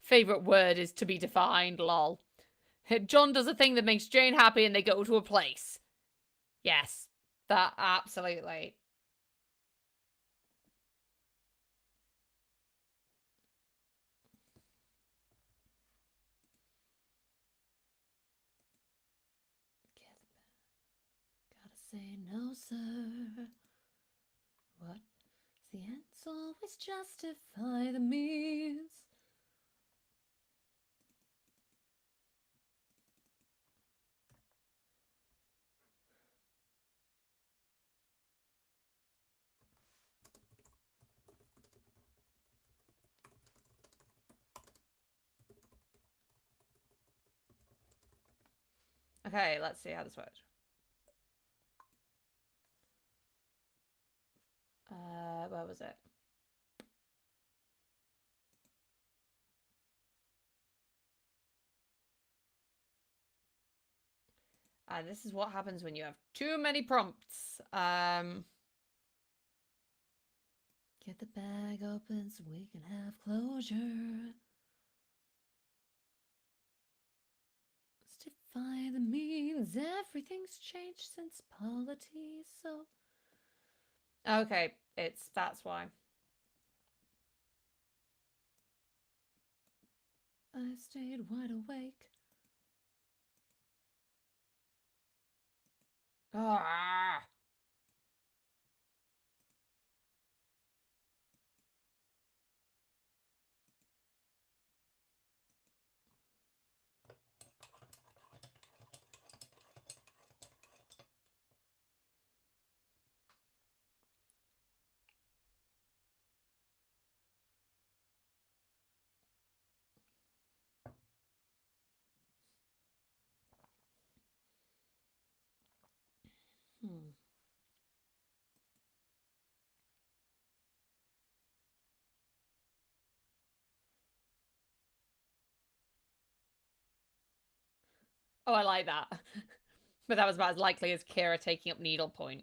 Favorite word is to be defined, lol. John does a thing that makes Jane happy and they go to a place. Yes, that absolutely. Gotta say no, sir. What? The ends always justify the means. Okay, let's see how this works. Where was it? This is what happens when you have too many prompts. Get the bag open so we can have closure. Let's define the means. Everything's changed since polity, so. Okay, that's why. I stayed wide awake. Ah. Hmm. Oh, I like that. But that was about as likely as Kira taking up needlepoint.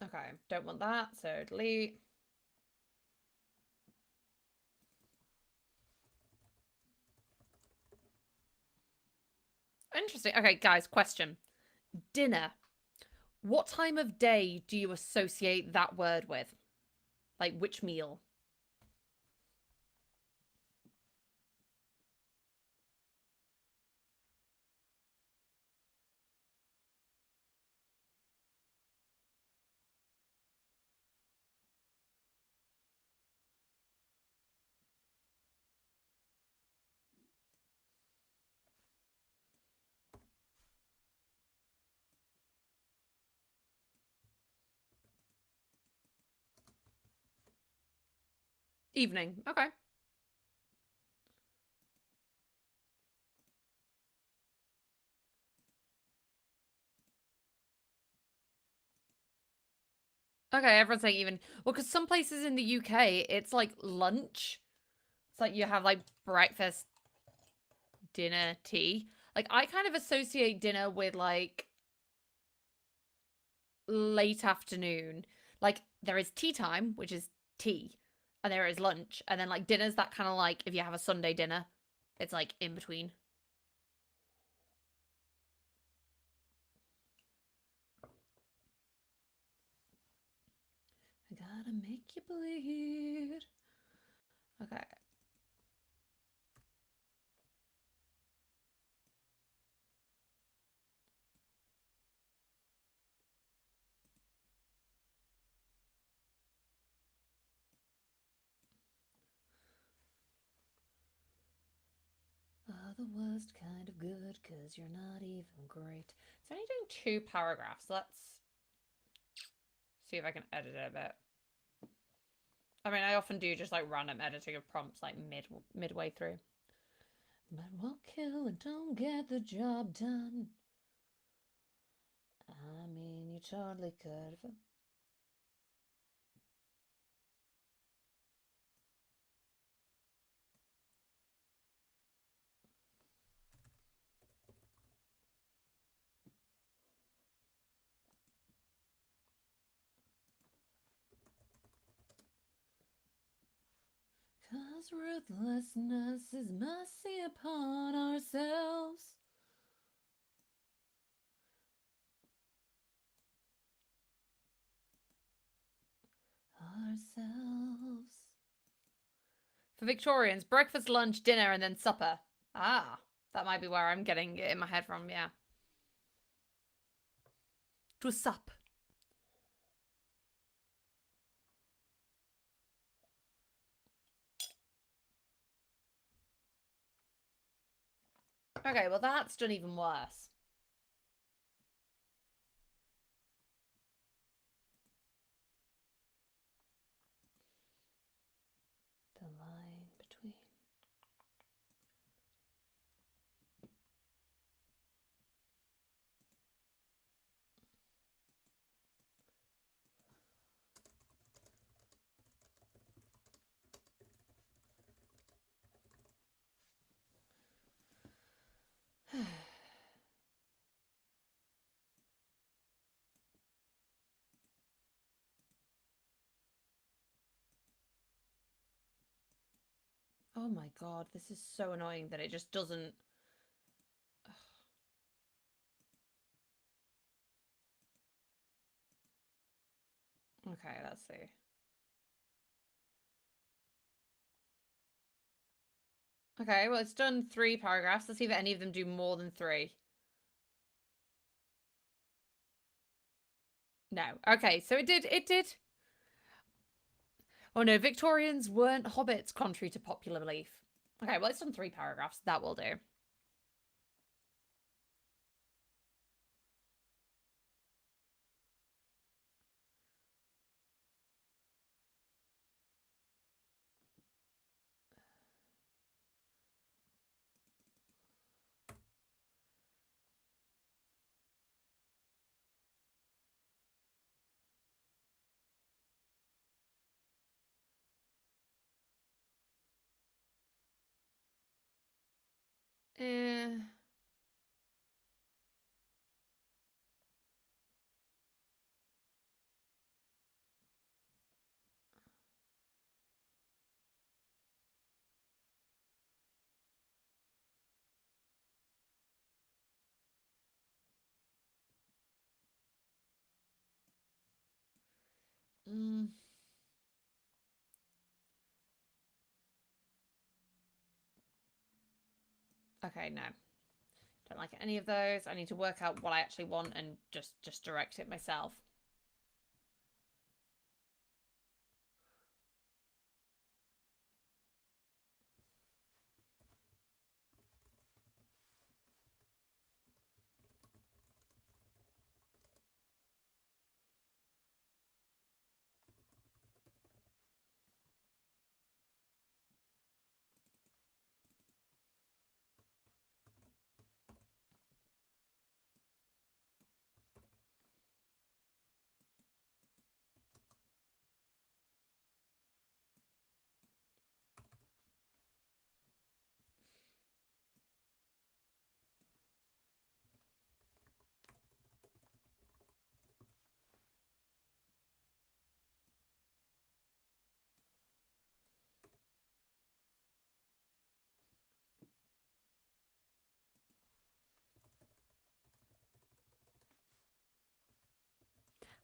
Okay, don't want that, so delete. Interesting. Okay, guys, question. Dinner. What time of day do you associate that word with? Like, which meal? Evening. Okay. Okay, everyone's saying even. Well, because some places in the UK, it's like lunch. It's like you have like breakfast, dinner, tea. Like I kind of associate dinner with like late afternoon. Like there is tea time, which is tea, and there is lunch, and then like dinner's that kind of like if you have a Sunday dinner, it's like in between. I gotta make you bleed. Okay. Oh, the worst kind of good, cause you're not even great. It's only doing 2 paragraphs. Let's see if I can edit it a bit. I mean, I often do just like random editing of prompts like midway through. But we'll kill and don't get the job done. I mean, you totally could have. Cause ruthlessness is mercy upon ourselves. Ourselves. For Victorians, breakfast, lunch, dinner, and then supper. Ah, that might be where I'm getting it in my head from, yeah. To sup. Okay, well, that's done even worse. The line between. Oh my god, this is so annoying that it just doesn't. Okay, let's see. Okay, well, it's done 3 paragraphs. Let's see if any of them do more than 3. No. Okay, so it did. It did. Oh no, Victorians weren't hobbits, contrary to popular belief. Okay, well, it's done 3 paragraphs. That will do. Eh. Mm. Okay, no. Don't like any of those. I need to work out what I actually want and just direct it myself.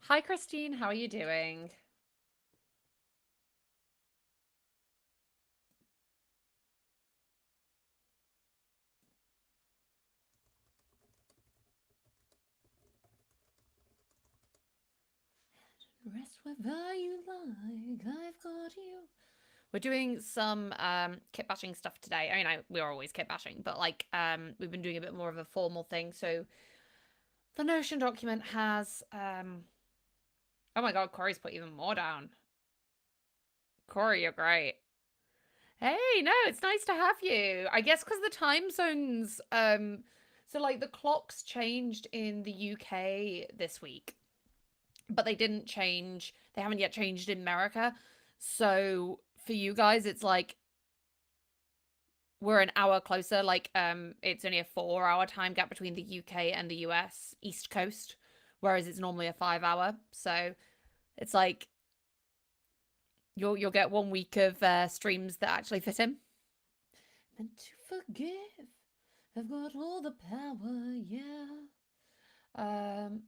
Hi, Christine. How are you doing? Rest wherever you like. I've got you. We're doing some kit bashing stuff today. I mean, we're always kit bashing, but we've been doing a bit more of a formal thing. So the Notion document has oh my god, Corey's put even more down. Corey, you're great. Hey, no, it's nice to have you. I guess because the time zones, so like the clocks changed in the UK this week, but they didn't change. They haven't yet changed in America. So for you guys, it's like we're an hour closer. It's only a 4 hour time gap between the UK and the US East Coast, whereas it's normally a 5 hour. So it's like you'll get 1 week of streams that actually fit in. Meant to forgive. I've got all the power, yeah. Um,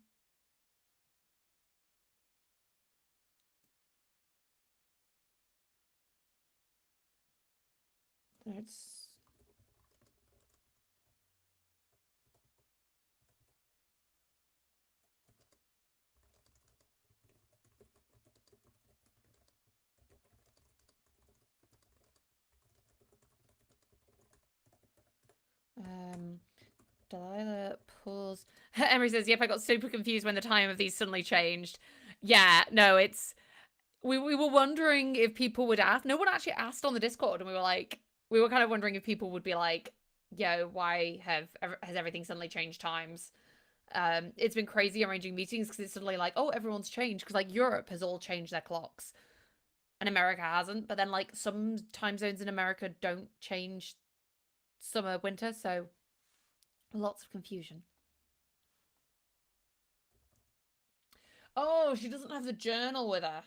it's um Delilah pulls. Emery says, "Yep, I got super confused when the time of these suddenly changed." Yeah, no, it's we were wondering if people would ask. No one actually asked on the Discord, and we were kind of wondering if people would be like, "Yo, why has everything suddenly changed times?" It's been crazy arranging meetings because it's suddenly like, "Oh, everyone's changed," because like Europe has all changed their clocks and America hasn't. But then like some time zones in America don't change summer winter, so lots of confusion. Oh, she doesn't have the journal with her.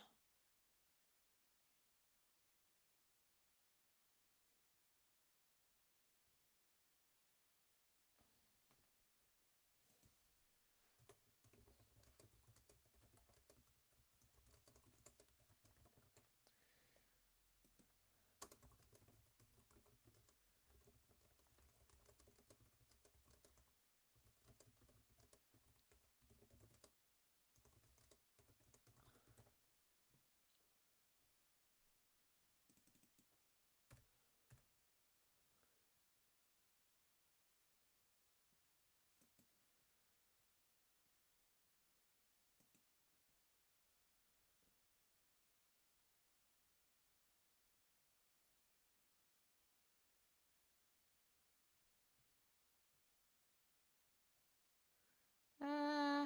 Uh,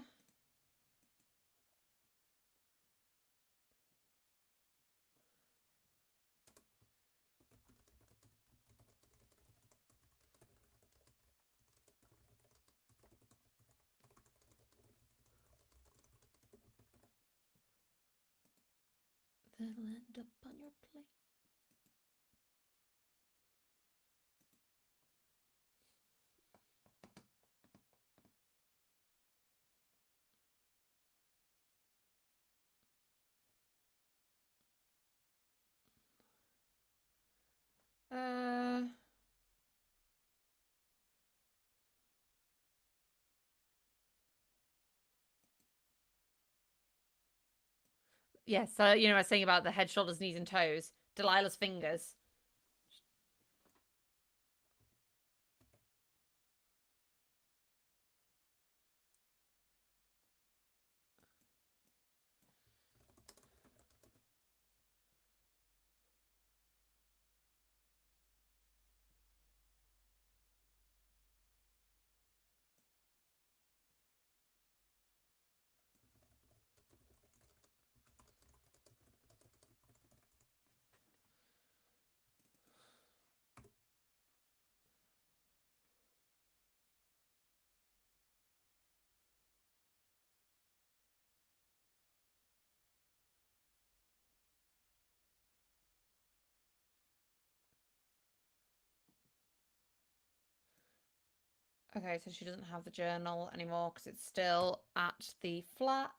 that'll end up on your plate. Uh, yes. I was saying about the head, shoulders, knees, and toes. Delilah's fingers. Okay, so she doesn't have the journal anymore because it's still at the flat.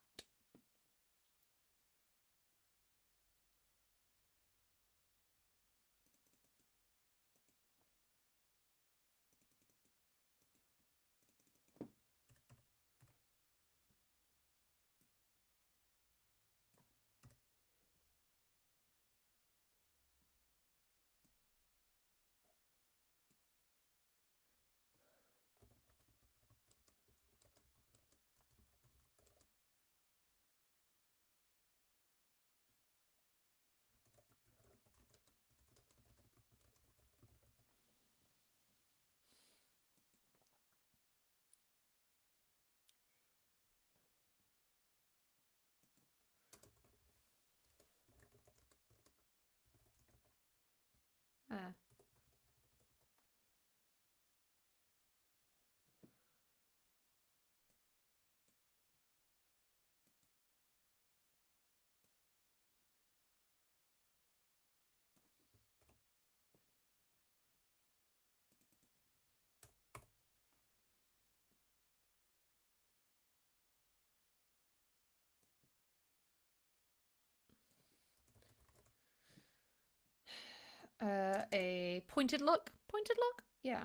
A pointed look. Pointed look? Yeah.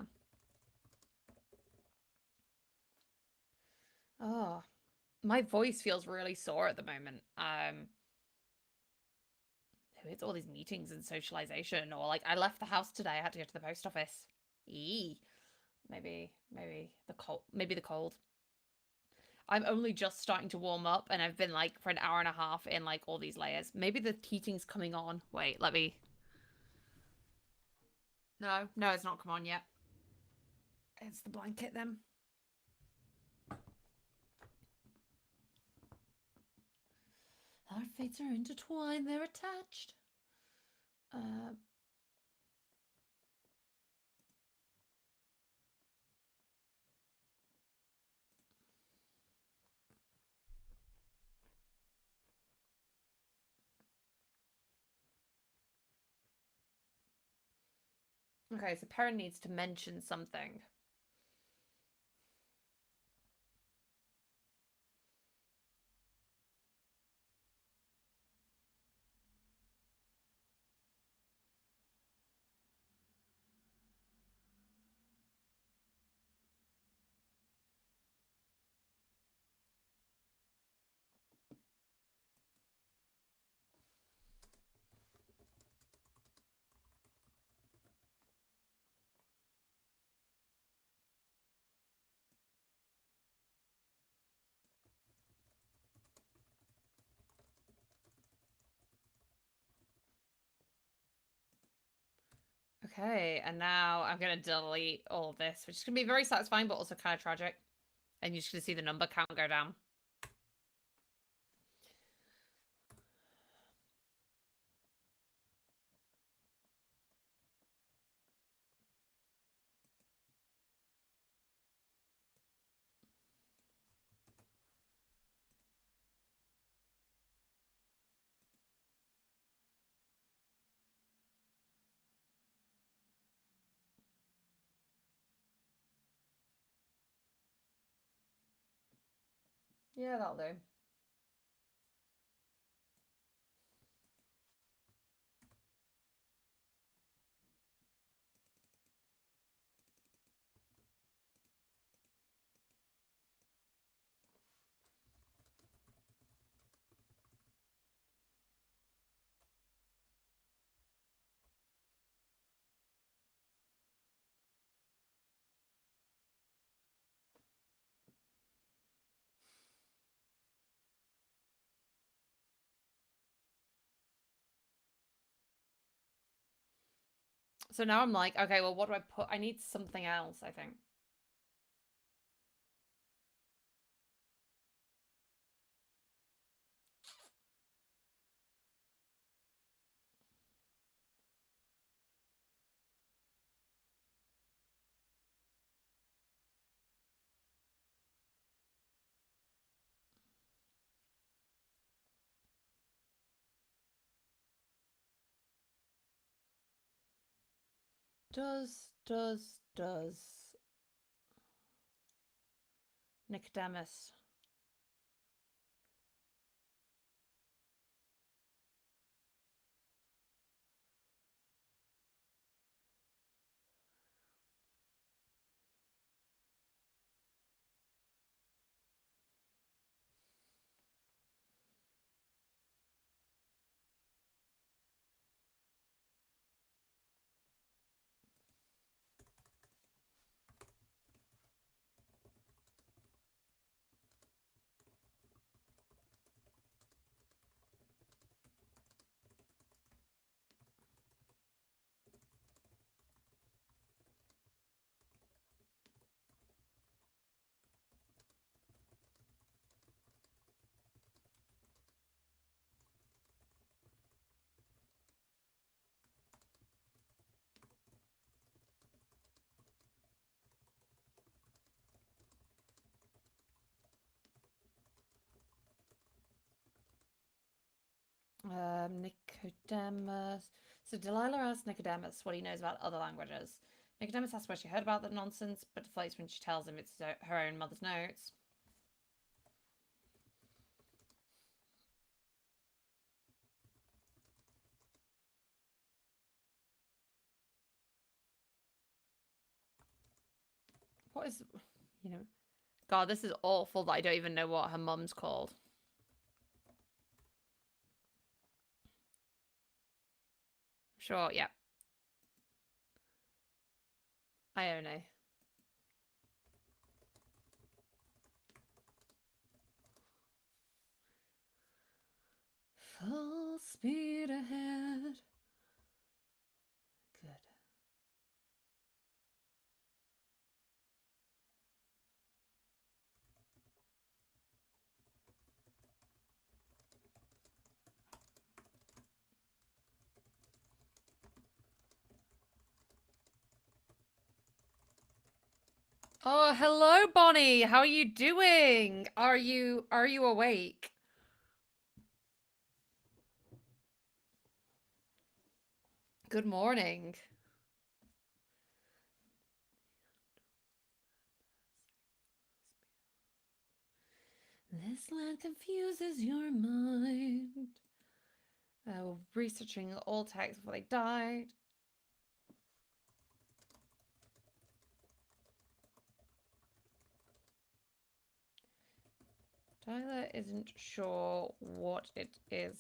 Oh, my voice feels really sore at the moment. It's all these meetings and socialization, or like I left the house today. I had to go to the post office. Eee. Maybe the cold. Maybe the cold. I'm only just starting to warm up, and I've been like for an hour and a half in like all these layers. Maybe the heating's coming on. Wait, let me. No, no, it's not come on yet. It's the blanket then. Our fates are intertwined. They're attached. Uh, okay, so Perrin needs to mention something. Okay, and now I'm gonna delete all of this, which is gonna be very satisfying, but also kind of tragic. And you're just gonna see the number count go down. Yeah, that'll do. So now I'm like, okay, well, what do I put? I need something else, I think. Does Nicodemus. Nicodemus. So Delilah asks Nicodemus what he knows about other languages. Nicodemus asks where she heard about that nonsense, but deflates when she tells him it's her own mother's notes. What is, you know, God, this is awful that I don't even know what her mum's called. Sure, yeah. Ione. Full speed ahead. Good. Oh, hello, Bonnie. How are you doing? Are you awake? Good morning. This land confuses your mind. Researching all texts before they died. Tyler isn't sure what it is.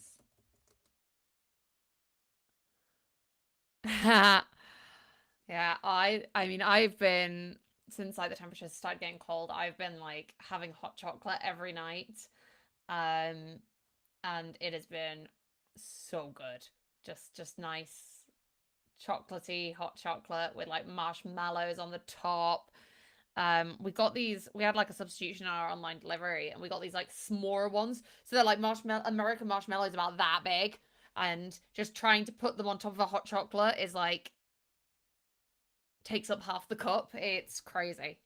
Yeah, I mean I've been since like the temperatures started getting cold, I've been like having hot chocolate every night. Um and it has been so good. Just nice chocolatey hot chocolate with like marshmallows on the top. We had like a substitution in our online delivery, and we got these like s'more ones. So they're like American marshmallows about that big, and just trying to put them on top of a hot chocolate is like takes up half the cup. It's crazy.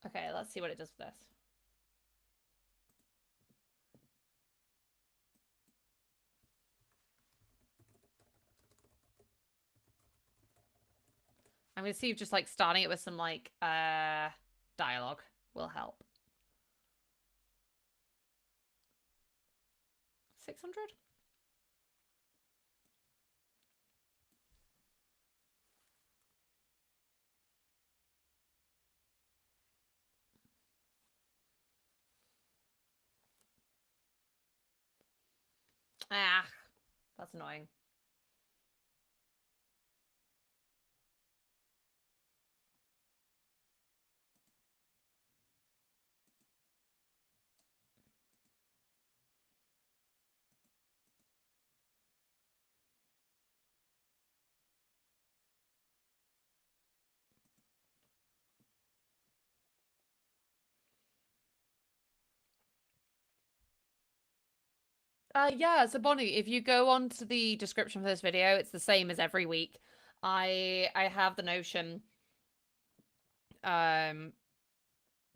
Okay, let's see what it does for this. I'm gonna see if just like starting it with some like dialogue will help. 600? Ah, that's annoying. Yeah, so Bonnie, if you go on to the description for this video, it's the same as every week. I have the Notion, um,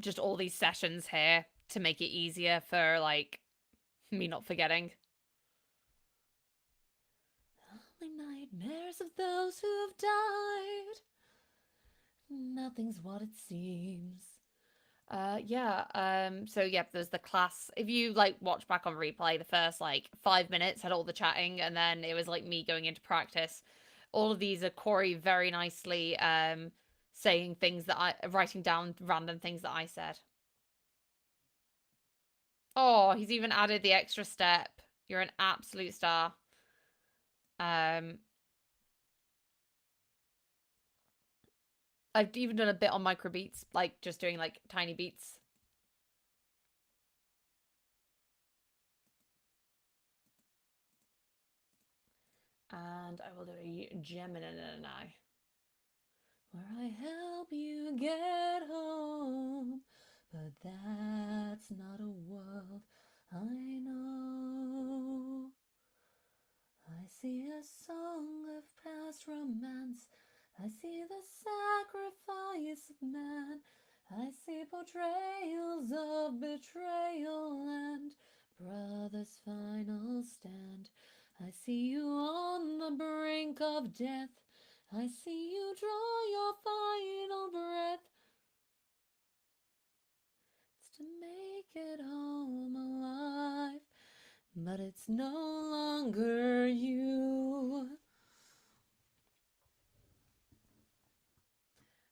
just all these sessions here to make it easier for like me not forgetting. Only nightmares of those who have died. Nothing's what it seems. Yeah, so yeah, there's the class. If you like watch back on replay, the first like 5 minutes had all the chatting, and then it was like me going into practice. All of these are Corey very nicely saying things that I writing down random things that I said. Oh, he's even added the extra step. You're an absolute star. Um, I've even done a bit on micro beats, like just doing like tiny beats. And I will do a Gemini. Where I help you get home. But that's not a world I know. I see a song of past romance. I see the sacrifice of man. I see portrayals of betrayal and brother's final stand. I see you on the brink of death. I see you draw your final breath. It's to make it home alive, but it's no longer you.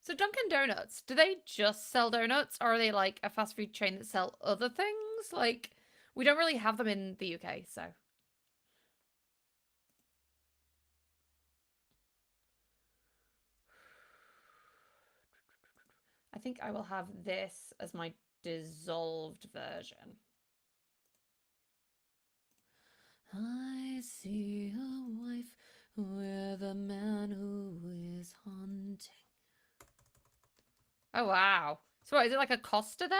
So Dunkin' Donuts, do they just sell donuts, or are they like a fast food chain that sell other things? Like, we don't really have them in the UK, so. I think I will have this as my dissolved version. I see a wife with a man who is hunting. Oh, wow. So what, is it like a Costa then?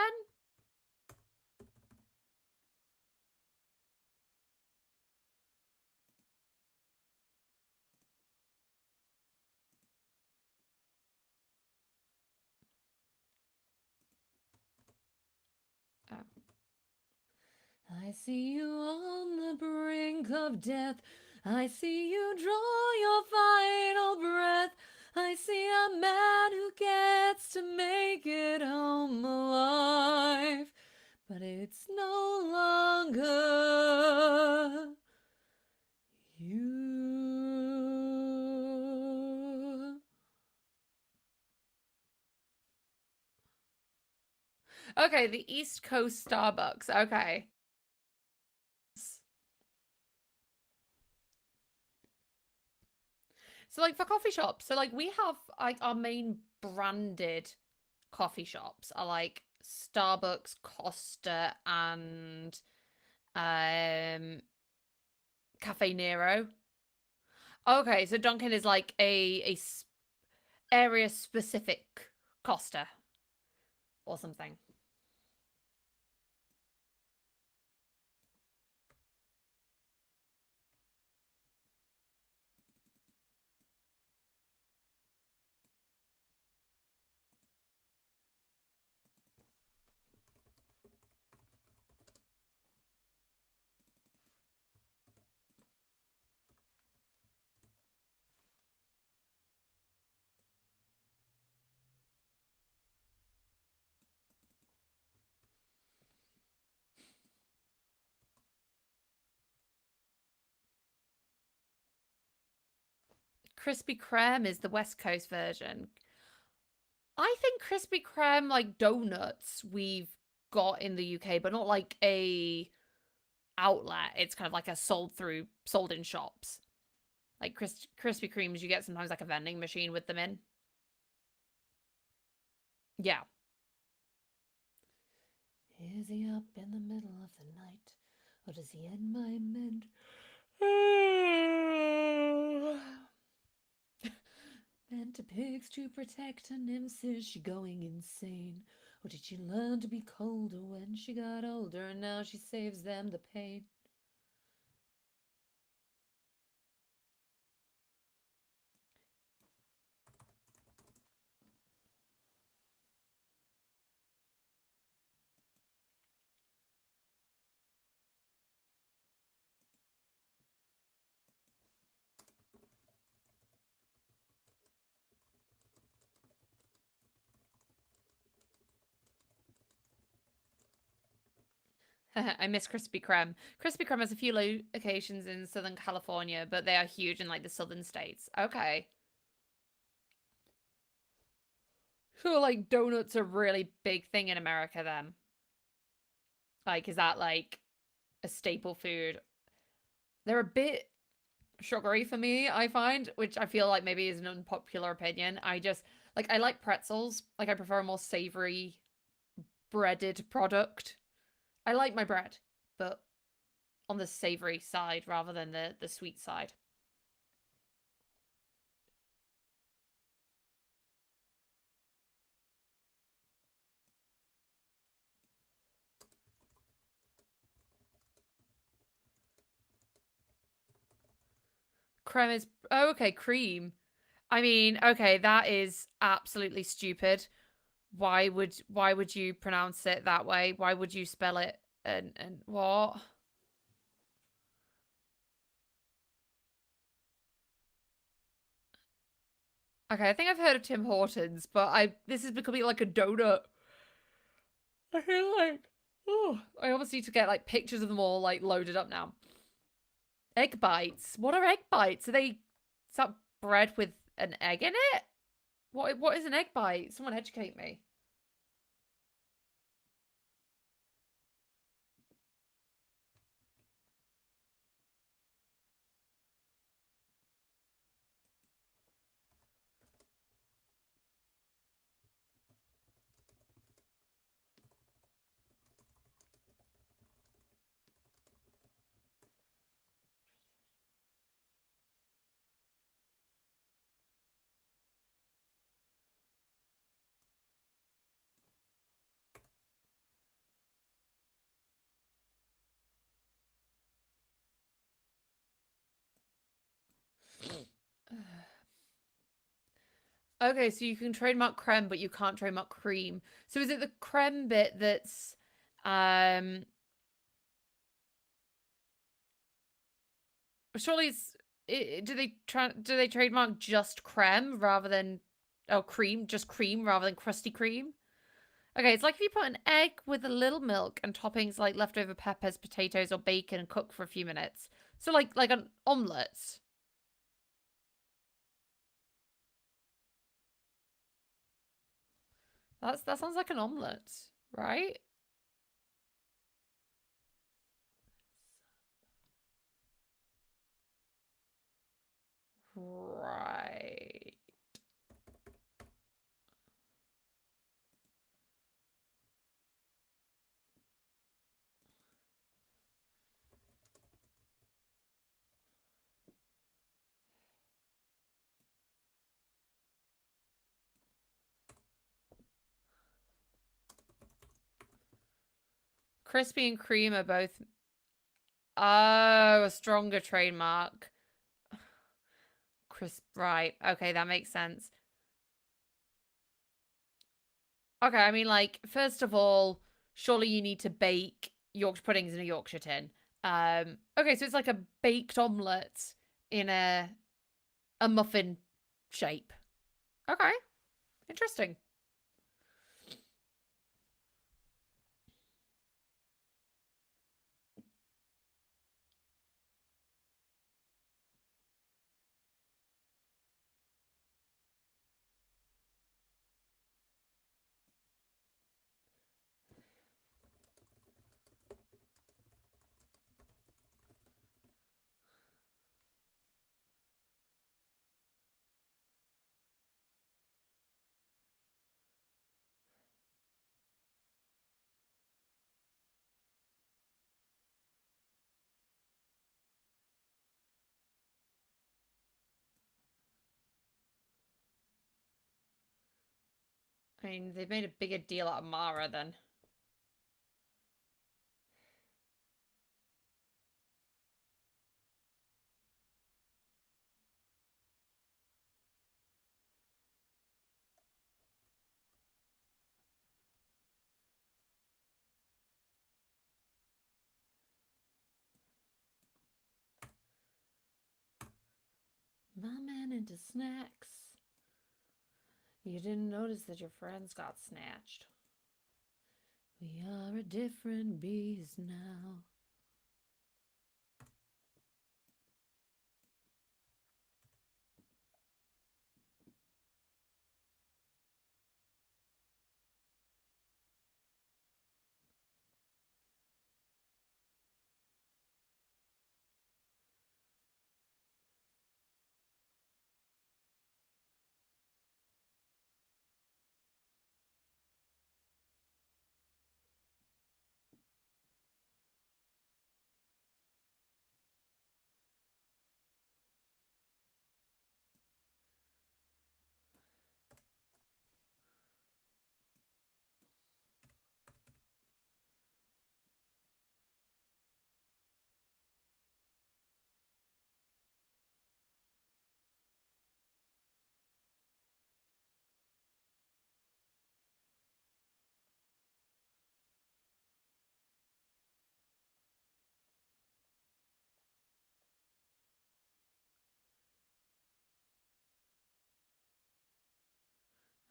Oh. I see you on the brink of death. I see you draw your final breath. I see a man who gets to make it home alive. But it's no longer you. Okay, the East Coast Starbucks. Okay. So like for coffee shops, so like we have like our main branded coffee shops are like Starbucks, Costa, and Cafe Nero. Okay, so Dunkin' is like a area specific Costa or something. Krispy Kreme is the West Coast version. I think Krispy Kreme like donuts we've got in the UK, but not like a outlet. It's kind of like a sold in shops. Like Krispy Kremes, you get sometimes like a vending machine with them in. Yeah. Is he up in the middle of the night, or does he end my mend? Bent to pigs to protect her nymphs. Is she going insane? Or did she learn to be colder when she got older and now she saves them the pain? I miss Krispy Kreme. Krispy Kreme has a few locations in Southern California, but they are huge in like the southern states. Okay. So like donuts are a really big thing in America then. Like, is that like a staple food? They're a bit sugary for me, I find, which I feel like maybe is an unpopular opinion. I just like I like pretzels. Like I prefer a more savory breaded product. I like my bread, but on the savory side rather than the sweet side. Creme is oh, okay, cream. I mean, okay, that is absolutely stupid. Why would you pronounce it that way? Why would you spell it and what? Okay, I think I've heard of Tim Hortons, but I this is becoming like a donut. I feel like oh, I almost need to get like pictures of them all like loaded up now. Egg bites. What are egg bites? Are they is that bread with an egg in it? What is an egg bite? Someone educate me. Okay, so you can trademark creme, but you can't trademark cream. So is it the creme bit that's um surely do they trademark just creme rather than oh cream, just cream rather than crusty cream? Okay, it's like if you put an egg with a little milk and toppings like leftover peppers, potatoes, or bacon and cook for a few minutes. So like an omelette. That sounds like an omelette, right? Right. Crispy and cream are both oh, a stronger trademark. Crisp, right. Okay, that makes sense. Okay, I mean, like, first of all, surely you need to bake Yorkshire puddings in a Yorkshire tin. Okay, so it's like a baked omelette in a muffin shape. Okay, interesting. I mean, they've made a bigger deal out of Mara than my man into snacks. You didn't notice that your friends got snatched. We are a different beast now.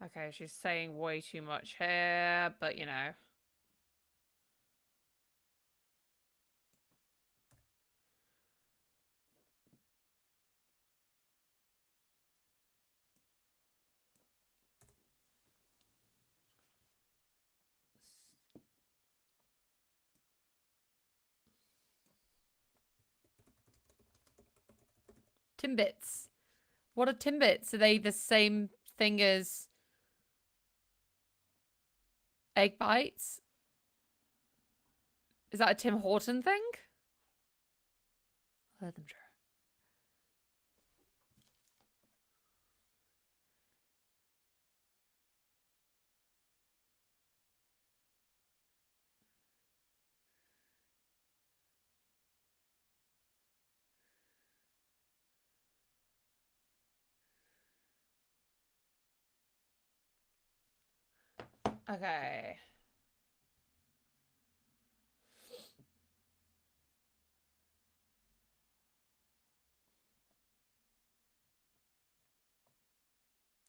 Okay, she's saying way too much here, but you know. Timbits. What are Timbits? Are they the same thing as egg bites? Is that a Tim Horton thing? Let them try. Okay.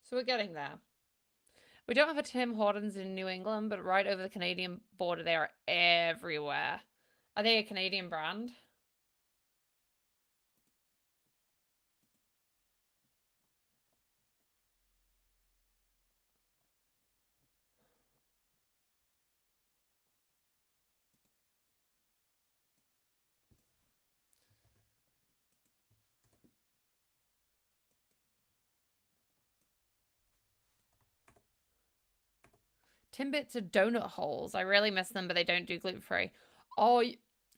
So we're getting there. We don't have a Tim Hortons in New England, but right over the Canadian border, they are everywhere. Are they a Canadian brand? Timbits are donut holes. I really miss them, but they don't do gluten free. Oh,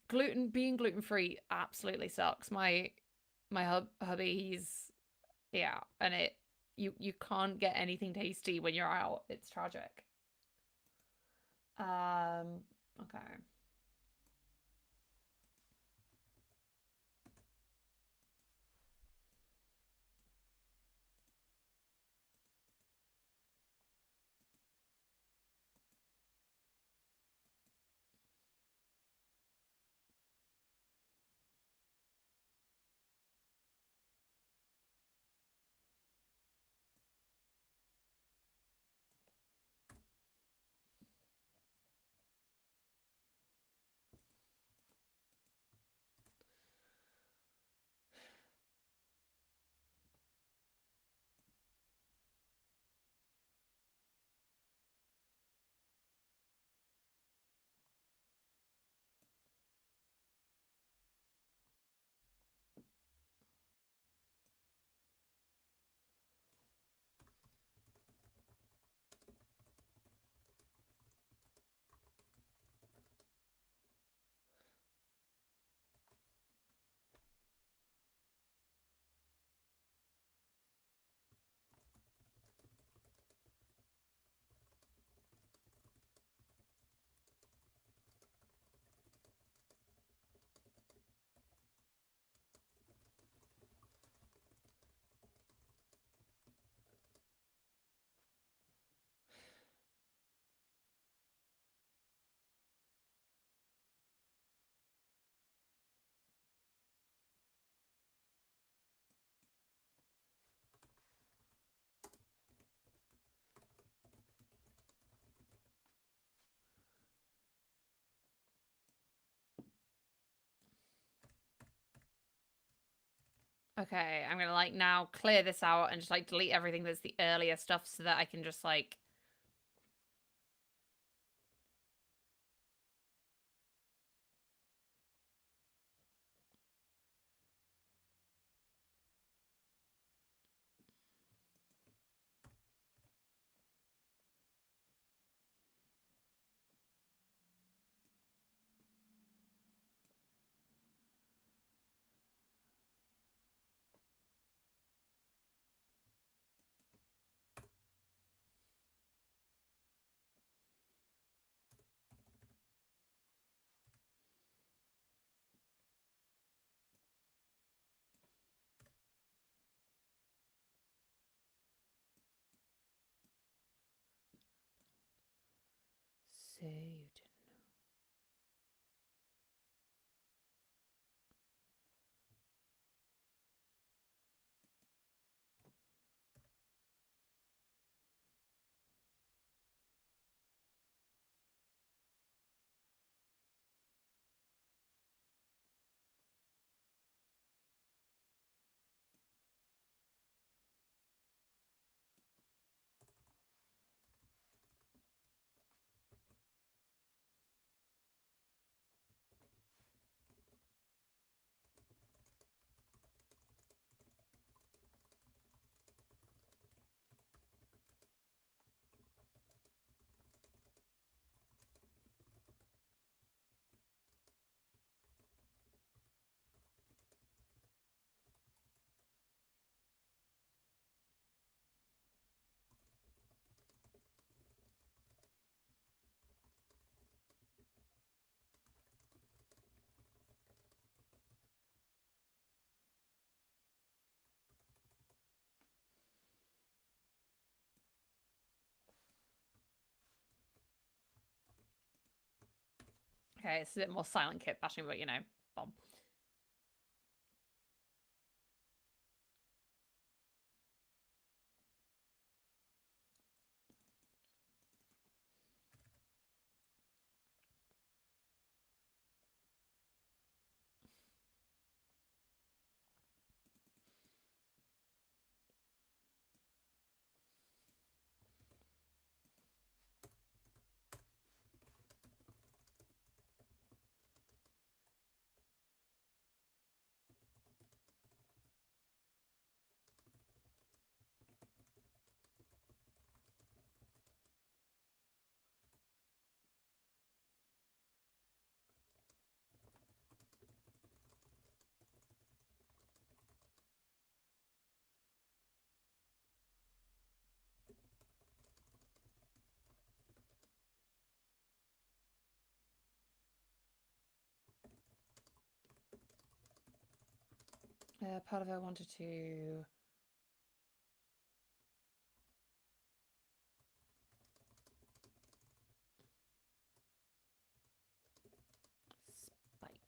being gluten free absolutely sucks. My hubby, yeah, and you can't get anything tasty when you're out. It's tragic. Okay. Okay, I'm gonna like now clear this out and just like delete everything that's the earlier stuff so that I can just like say you didn't. Okay, it's a bit more silent kit bashing, but you know, bomb. Part of her wanted to spike.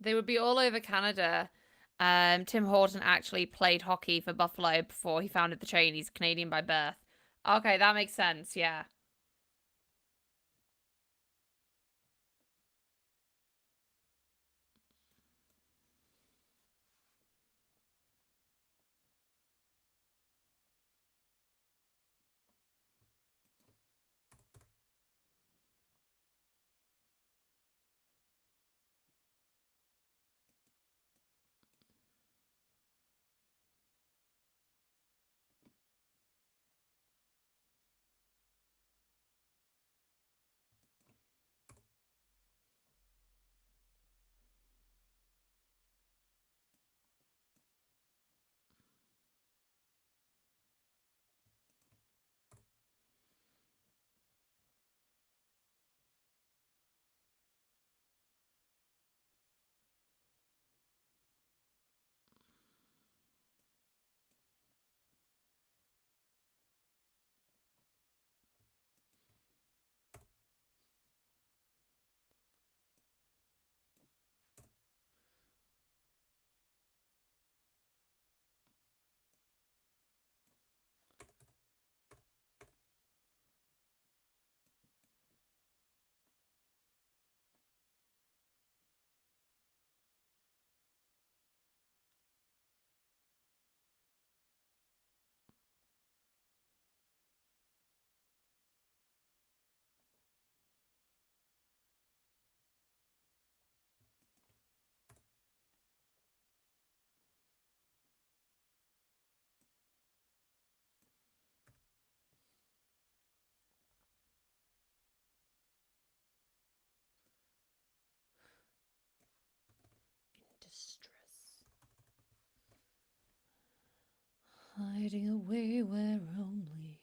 They would be all over Canada. Tim Horton actually played hockey for Buffalo before he founded the chain. He's Canadian by birth. Okay, that makes sense. Yeah. Distress. Hiding away where only.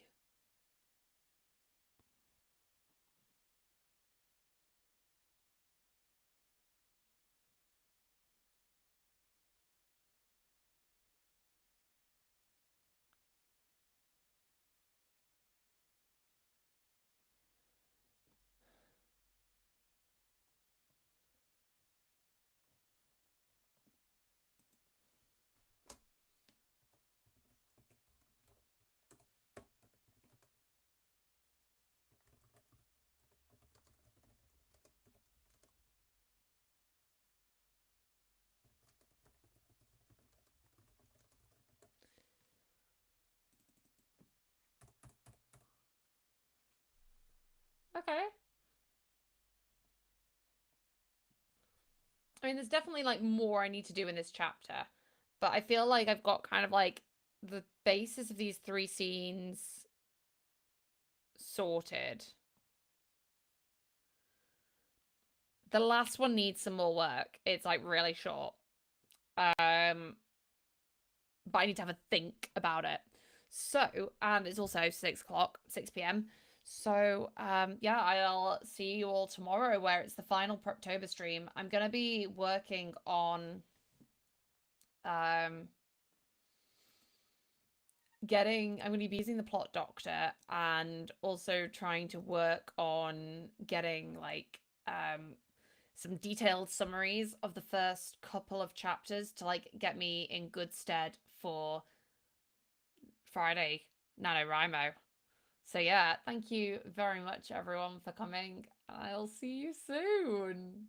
Okay. I mean, there's definitely like more I need to do in this chapter, but I feel like I've got kind of like the basis of these three scenes sorted. The last one needs some more work. It's like really short. But I need to have a think about it. So, and it's also 6 o'clock, 6 p.m. So, yeah, I'll see you all tomorrow where it's the final Preptober stream. I'm gonna be working on um I'm going to be using the plot doctor and also trying to work on getting like some detailed summaries of the first couple of chapters to like get me in good stead for Friday NaNoWriMo. So yeah, thank you very much everyone for coming. I'll see you soon.